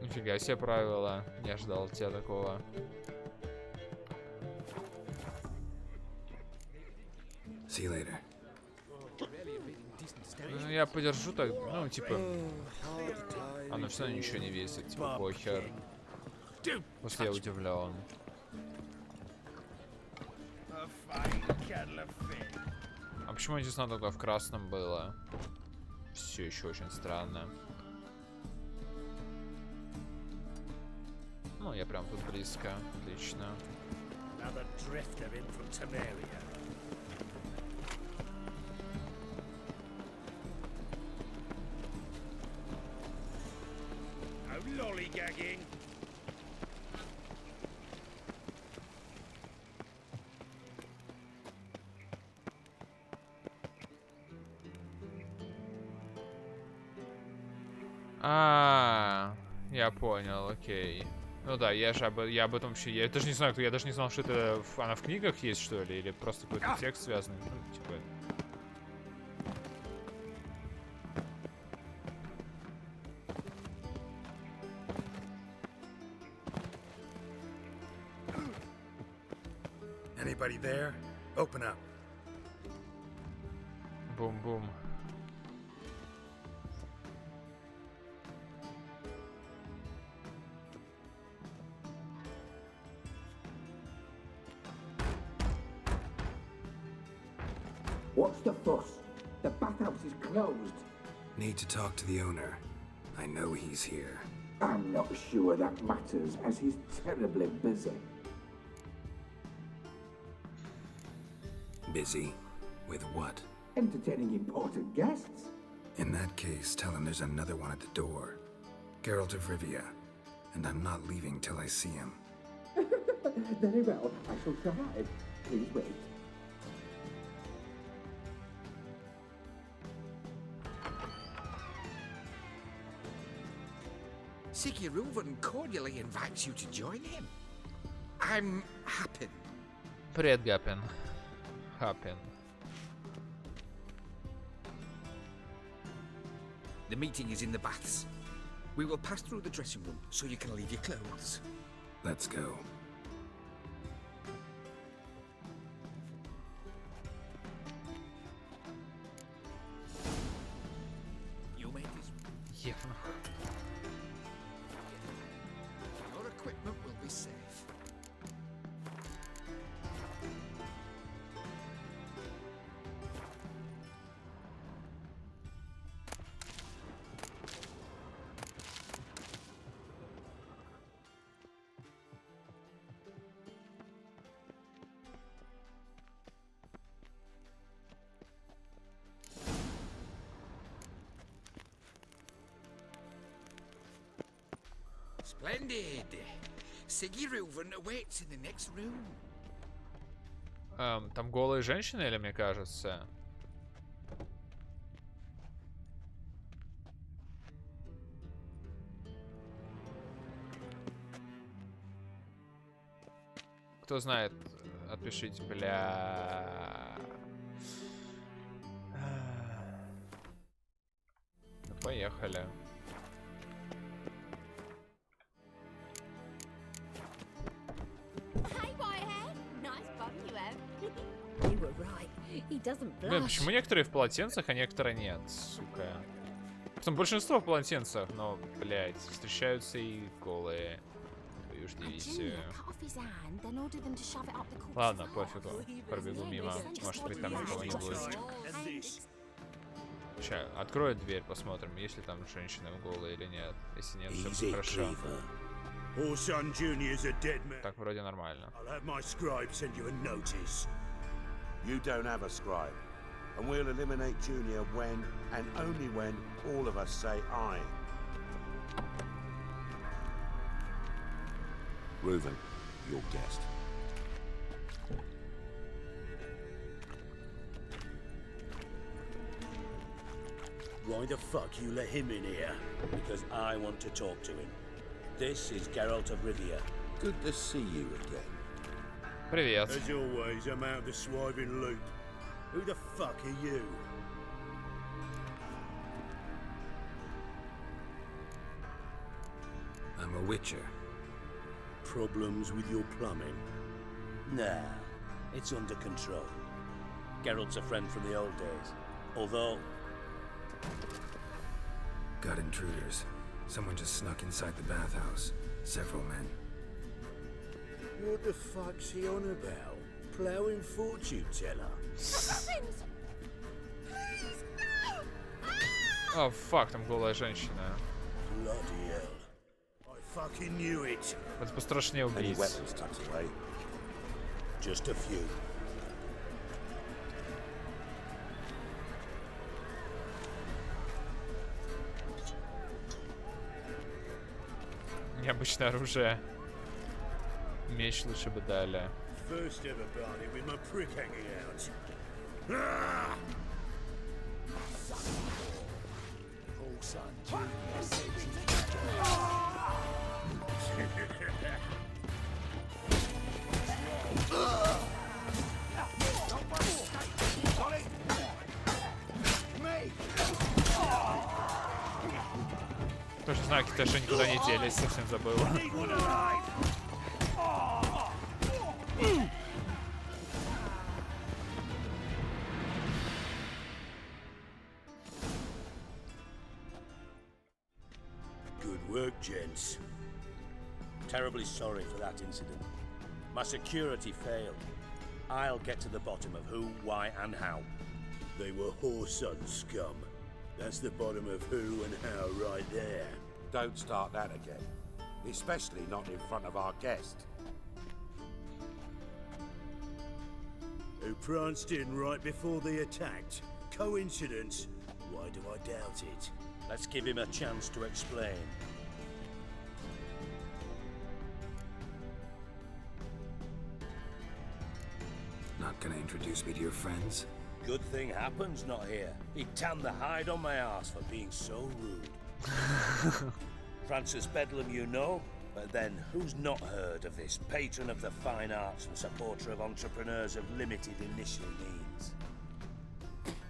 Нифига себе правила. Не ожидал от тебя такого. See you later. Ну, я подержу так, ну, типа... Оно все равно ничего не весит, типа, похер. После я удивлен. А почему, интересно, только в красном было? Все еще очень странно. Ну, я прям тут близко. Отлично. Lollygagging. Я понял, окей. Ну да, я об этом вообще, я даже не знаю, я даже не знал, что это она в книгах есть, что ли, или просто какой-то текст связанный, ну, типа. Anybody there? Open up. Бум-бум. What's the fuss? The bathhouse is closed. Need to talk to the owner. I know he's here. I'm not sure that matters, as he's terribly busy. Busy? With what? Entertaining important guests. In that case, tell him there's another one at the door. Geralt of Rivia. And I'm not leaving till I see him. Very well, I shall try. Please wait. Siguruvin cordially invites you to join him. I'm Happin. Привет, Гапин. Happen. The meeting is in the baths. We will pass through the dressing room so you can leave your clothes. Let's go. You made this. Yeah. Your equipment will be safe. Splendid. Siggy Reuven awaits in the next room. Там голые женщины, или мне кажется? Кто знает, отпишите, бля. Ну, поехали. Блин, почему некоторые в полотенцах, а некоторые нет, сука. Потом большинство в полотенцах, но, блядь, встречаются и голые. Твою ж дивизию. Ладно, пофигу. Пробегу мимо. Может быть, там никого не будет. Ща, открою дверь, посмотрим, есть ли там женщины голые или нет. Если нет, все хорошо. Так, вроде нормально. You don't have a scribe, and we'll eliminate Junior when, and only when, all of us say aye. Reuven, your guest. Why the fuck you let him in here? Because I want to talk to him. This is Geralt of Rivia. Good to see you again. Привет. As always, I'm out of the swiving loop. Who the fuck are you? I'm a witcher. Problems with your plumbing? Nah, it's under control. Geralt's a friend from the old days. Although... Got intruders. Someone just snuck inside the bathhouse. Several men. What the fuck's he on about? Ploughing fortune teller? О, фак, там голая женщина. Bloody hell. I fucking knew it. Это пострашнее убийц. Just a few. Необычное оружие. Меч лучше бы дали. First ever party with my prick hanging out. Ah! Тоже знаки тоже никуда не делись, совсем забыл. Good work, gents. Terribly sorry for that incident. My security failed. I'll get to the bottom of who, why, and how. They were whoreson scum. That's the bottom of who and how right there. Don't start that again. Especially not in front of our guest. Who pranced in right before they attacked. Coincidence? Why do I doubt it? Let's give him a chance to explain. Not gonna introduce me to your friends? Good thing Happen's not here. He'd tan the hide on my ass for being so rude. Francis Bedlam, you know, but then who's not heard of this patron of the fine arts and supporter of entrepreneurs of limited initial means?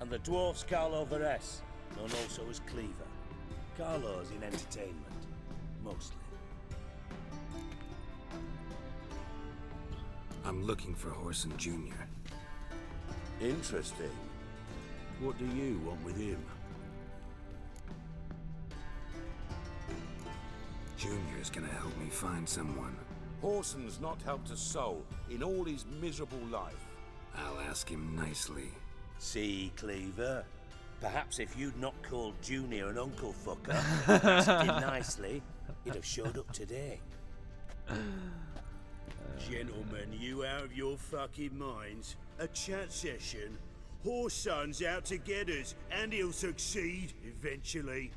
And the dwarf's Carlo Veres, known also as Cleaver. Carlo's in entertainment, mostly. I'm looking for Whoreson Jr. Interesting. What do you want with him? Junior's gonna help me find someone. Whoreson's not helped a soul in all his miserable life. I'll ask him nicely. See, Cleaver? Perhaps if you'd not called Junior an uncle fucker, asked him nicely, he'd have showed up today. Gentlemen, you out of your fucking minds? A chat session? Whoreson's out to get us, and he'll succeed eventually.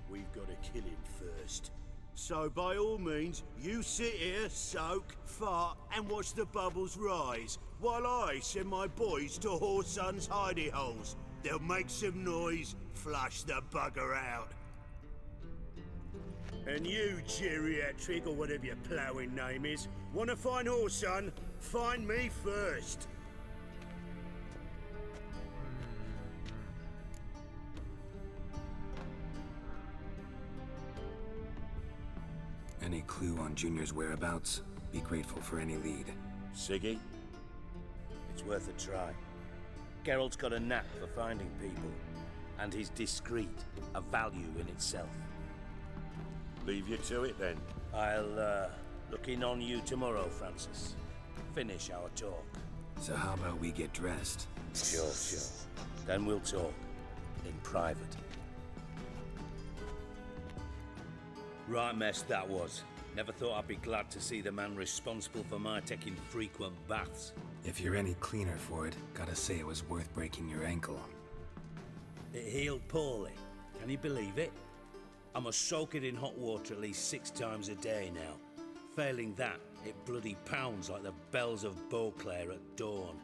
We've got to kill him first. So by all means, you sit here, soak, fart, and watch the bubbles rise, while I send my boys to Whoreson's hidey holes. They'll make some noise, flush the bugger out. And you, geriatric, or whatever your ploughing name is, wanna find Whoreson? Find me first. Any clue on Junior's whereabouts? Be grateful for any lead. Siggy? It's worth a try. Geralt's got a knack for finding people, and he's discreet, a value in itself. Leave you to it then. I'll look in on you tomorrow, Francis. Finish our talk. So how about we get dressed? Sure. Then we'll talk. In private. Right mess that was. Never thought I'd be glad to see the man responsible for my taking frequent baths. If you're any cleaner for it, gotta say it was worth breaking your ankle. It healed poorly. Can you believe it? I must soak it in hot water at least 6 times a day now. Failing that, it bloody pounds like the bells of Beauclair at dawn.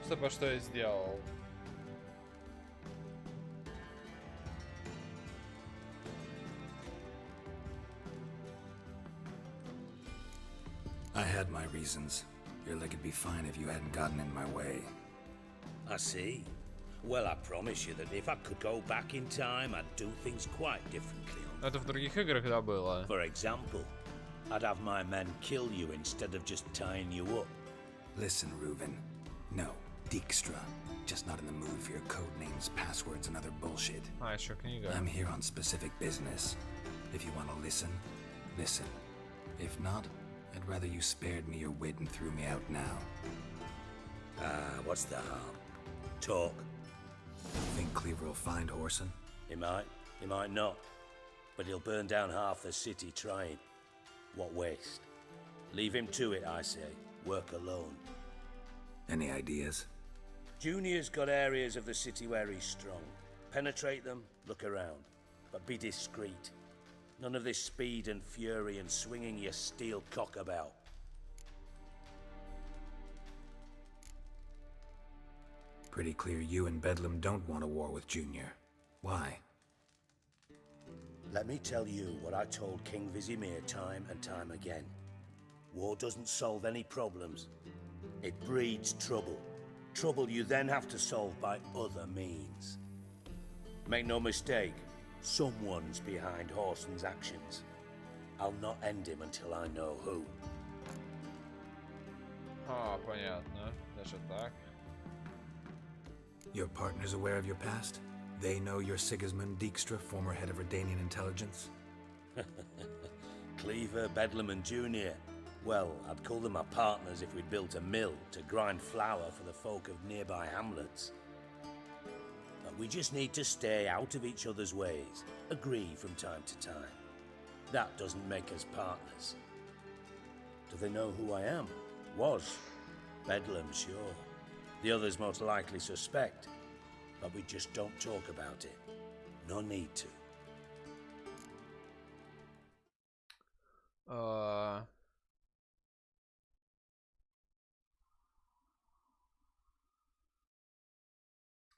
Что я сделал? I had my reasons. Your leg would be fine if you hadn't gotten in my way. I see. Well, I promise you that if I could go back in time, I'd do things quite differently. Это в других играх, да, было. For example, I'd have my men kill you instead of just tying you up. Listen, Reuven. No, Dijkstra. Just not in the mood for your code names, passwords, and other bullshit. А, еще книга. I'm here on specific business. If you want to listen, listen. If not, I'd rather you spared me your wit and threw me out now. What's the harm? Talk. Think Cleaver will find Whoreson? He might not. But he'll burn down half the city trying. What waste. Leave him to it, I say. Work alone. Any ideas? Junior's got areas of the city where he's strong. Penetrate them, look around. But be discreet. None of this speed and fury and swinging your steel cock about. Pretty clear you and Bedlam don't want a war with Junior. Why? Let me tell you what I told King Vizimir time and time again. War doesn't solve any problems. It breeds trouble. Trouble you then have to solve by other means. Make no mistake, someone's behind Whoreson's actions. I'll not end him until I know who. Понятно. Даже так. Your partner's aware of your past? They know you're Sigismund Dijkstra, former head of Redanian intelligence? Cleaver, Bedlam and Junior. Well, I'd call them my partners if we'd built a mill to grind flour for the folk of nearby hamlets. But we just need to stay out of each other's ways, agree from time to time. That doesn't make us partners. Do they know who I am? Was. Bedlam, sure. The others most likely suspect. But we just don't talk about it. No need to.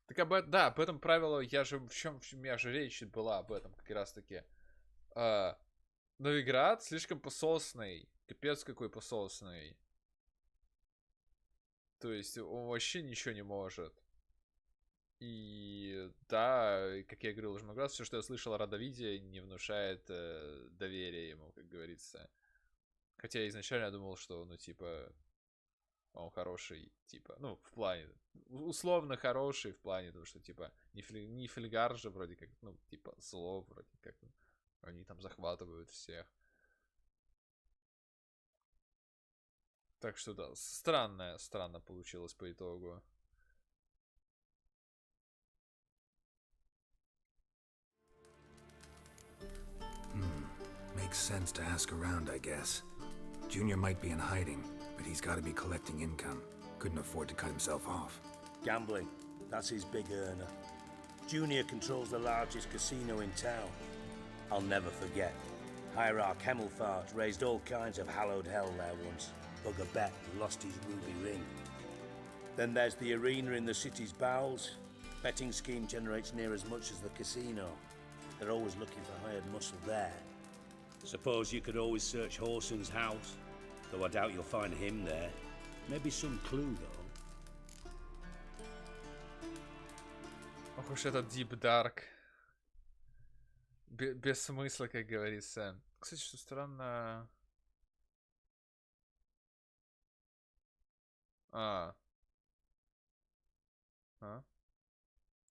Так да, об этом правило, я же в чем у меня же речь была об этом как раз таки. Новиград слишком пососный, капец какой пососный. То есть он вообще ничего не может. И да, как я говорил уже много раз, все, что я слышал о Радовиде, не внушает доверия ему, как говорится. Хотя я изначально думал, что, ну, типа, он хороший, типа, ну, в плане, условно хороший в плане того, что, типа, не Фельгар же вроде как, ну, типа, зло вроде как, они там захватывают всех. Так что да, странно получилось по итогу. Makes sense to ask around, I guess. Junior might be in hiding, but he's got to be collecting income. Couldn't afford to cut himself off. Gambling, that's his big earner. Junior controls the largest casino in town. I'll never forget. Hierarch Hemmelfart raised all kinds of hallowed hell there once. Bugger Bet lost his ruby ring. Then there's the arena in the city's bowels. Betting scheme generates near as much as the casino. They're always looking for hired muscle there. Suppose you could always search Horson's house, though I doubt you'll find him there. Maybe some clue, though. Ох уж этот Deep Dark. Без смысла, как говорится. Кстати, что странно... А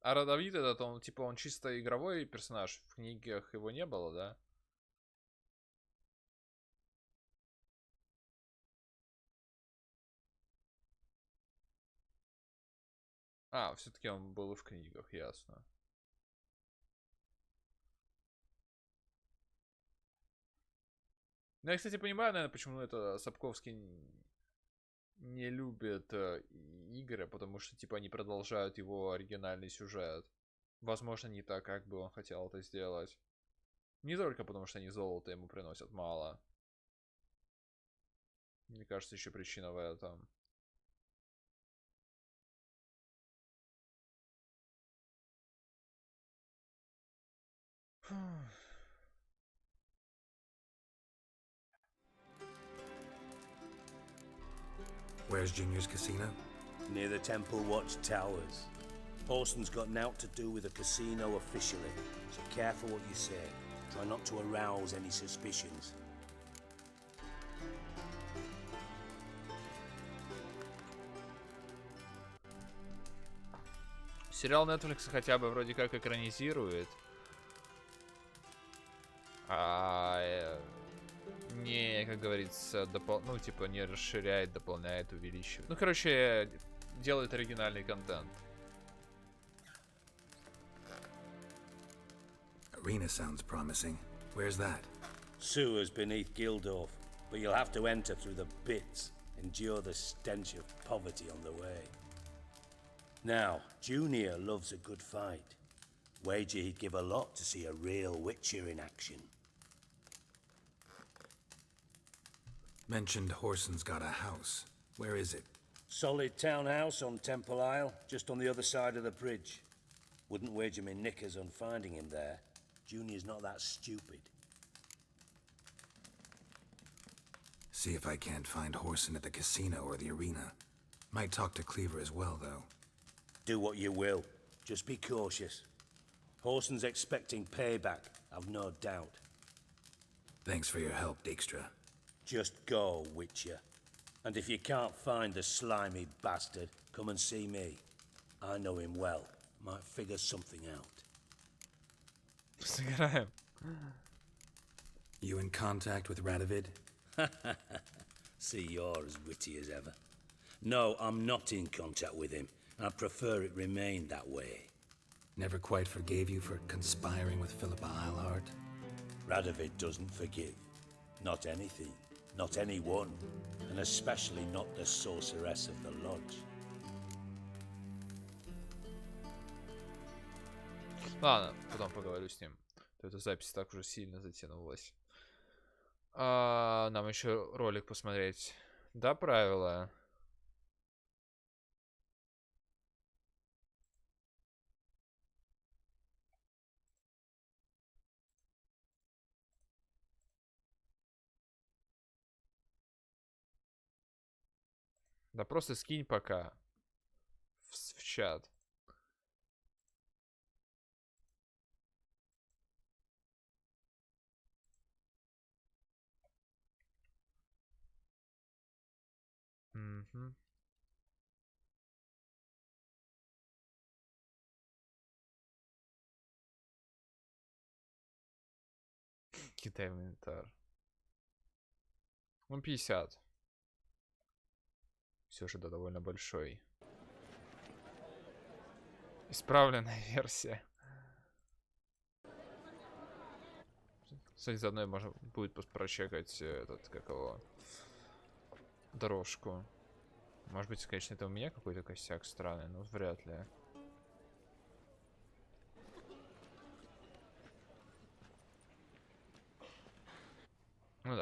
Родовид этот, он типа, он чисто игровой персонаж. В книгах его не было, да? Все-таки он был и в книгах, ясно. Ну, я, кстати, понимаю, наверное, почему это Сапковский не любит игры, потому что, типа, они продолжают его оригинальный сюжет. Возможно, не так, как бы он хотел это сделать. Не только потому, что они золото ему приносят мало. Мне кажется, еще причина в этом. Where's Junior's casino? Near the Temple Watch Towers. Horson's got naught to do with the casino officially, so careful what you say. Try not to arouse any suspicions. Сериал Netflix хотя бы вроде как экранизирует. Не, как говорится, ну, типа, не расширяет, дополняет, увеличивает. Ну, короче, делает оригинальный контент. Arena sounds promising. Where's that? Sewers beneath Gildorf, but you'll have to enter through the bits, endure the stench of poverty on the way. Now, Junior loves a good fight. Wager he'd give a lot to see a real Witcher in action. Mentioned Horson's got a house. Where is it? Solid townhouse on Temple Isle, just on the other side of the bridge. Wouldn't wager me knickers on finding him there. Junior's not that stupid. See if I can't find Horson at the casino or the arena. Might talk to Cleaver as well, though. Do what you will. Just be cautious. Horson's expecting payback, I've no doubt. Thanks for your help, Dijkstra. Just go, Witcher. And if you can't find the slimy bastard, come and see me. I know him well. Might figure something out. Сыграем. You in contact with Radovid? See, you're as witty as ever. No, I'm not in contact with him. I'd prefer it remained that way. Never quite forgave you for conspiring with Philippa Eilhart? Radovid doesn't forgive. Not anything. Not anyone. And especially not the sorceress of the lodge. Ладно, потом поговорю с ним. То эта запись так уже сильно затянулась. Нам еще ролик посмотреть. Да, правила? Да просто скинь пока в чат. Угу. Китай инвентарь. Ну, 50. Все же, да, довольно большой. Исправленная версия. Кстати, заодно можно будет прочекать этот, как его, дорожку. Может быть, конечно, это у меня какой-то косяк странный, но вряд ли.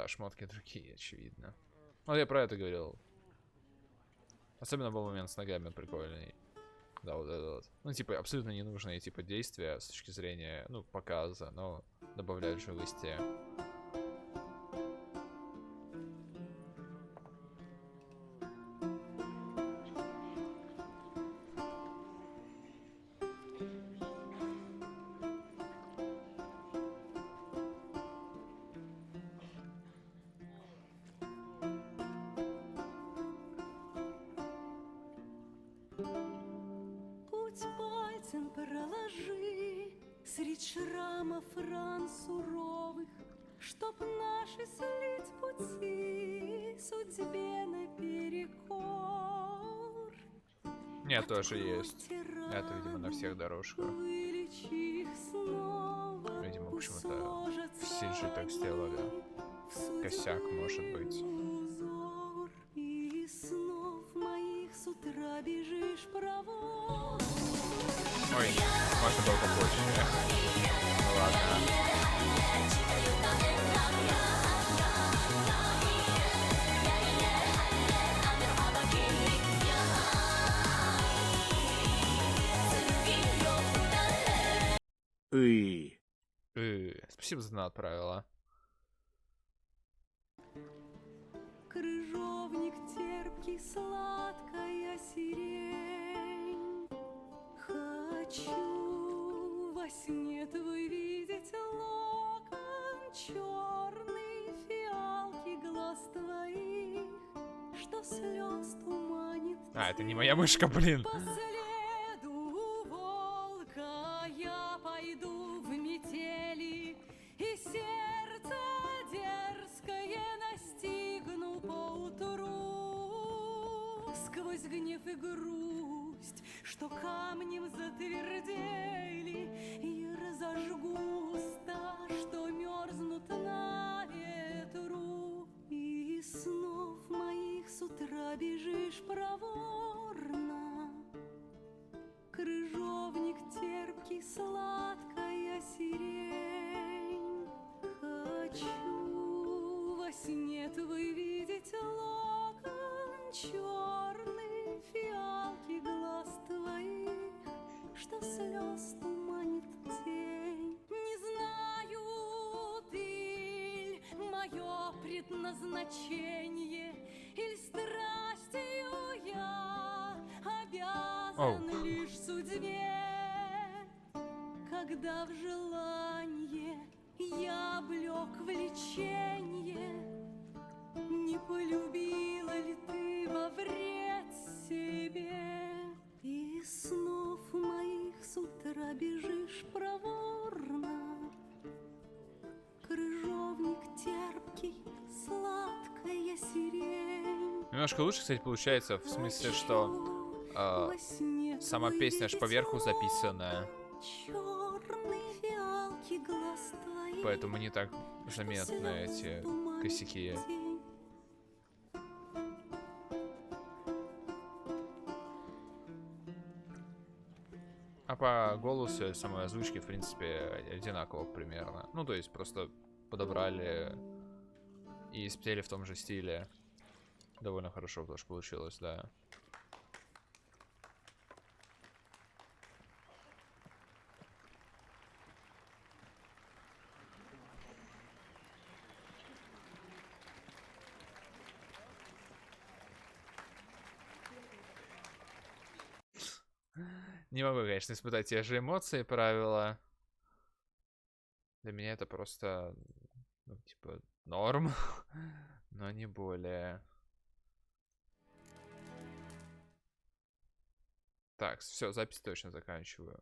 Да, шмотки другие, очевидно. Ну, я про это говорил. Особенно был момент с ногами прикольный. Да, вот это вот. Ну, типа, абсолютно ненужные, типа, действия с точки зрения, ну, показа, но добавляют живости. Проложи средь шрамов ран суровых, чтоб наши слить пути судьбе наперекор. Нет, тоже есть. Это, видимо, на всех дорожках. Видимо, почему-то в CG так сделали. Косяк, может быть. И снов моих с утра бежишь провод. Ой, можно было попозже. Ну ладно. Спасибо за донат, правила. Крыжовник терпкий, сладкая сирень. Хочу во сне твой видеть локон черный, фиалки глаз твоих, что слез туманит. А, это не моя мышка, блин. По следу волка я пойду в метели, и сердце дерзкое настигну поутру. Сквозь гнев и грусть, что камнем затвердели, и разожгу уста, что мерзнут на ветру. И снов моих с утра бежишь проворно. Крыжовник терпкий, сладкая сирень. Хочу во сне твой видеть локон черный, фиалки глаз твоих, что слез туманит тень. Не знаю, ты мое предназначение, или страстью я обязан лишь судьбе, когда в желание я облек влечение. Не полюбила ли ты во вред себе? И снов моих с утра бежишь проворно. Крыжовник терпкий, сладкая сирень. Немножко лучше, кстати, получается, в смысле, что сама песня аж поверху записанная. Поэтому не так заметны эти косяки. А по голосу самой озвучки, в принципе, одинаково примерно. Ну, то есть просто подобрали и спели в том же стиле. Довольно хорошо тоже получилось, да. Не могу, конечно, испытать те же эмоции, правила. Для меня это просто, ну, типа, норм, но не более. Так, все, запись точно заканчиваю.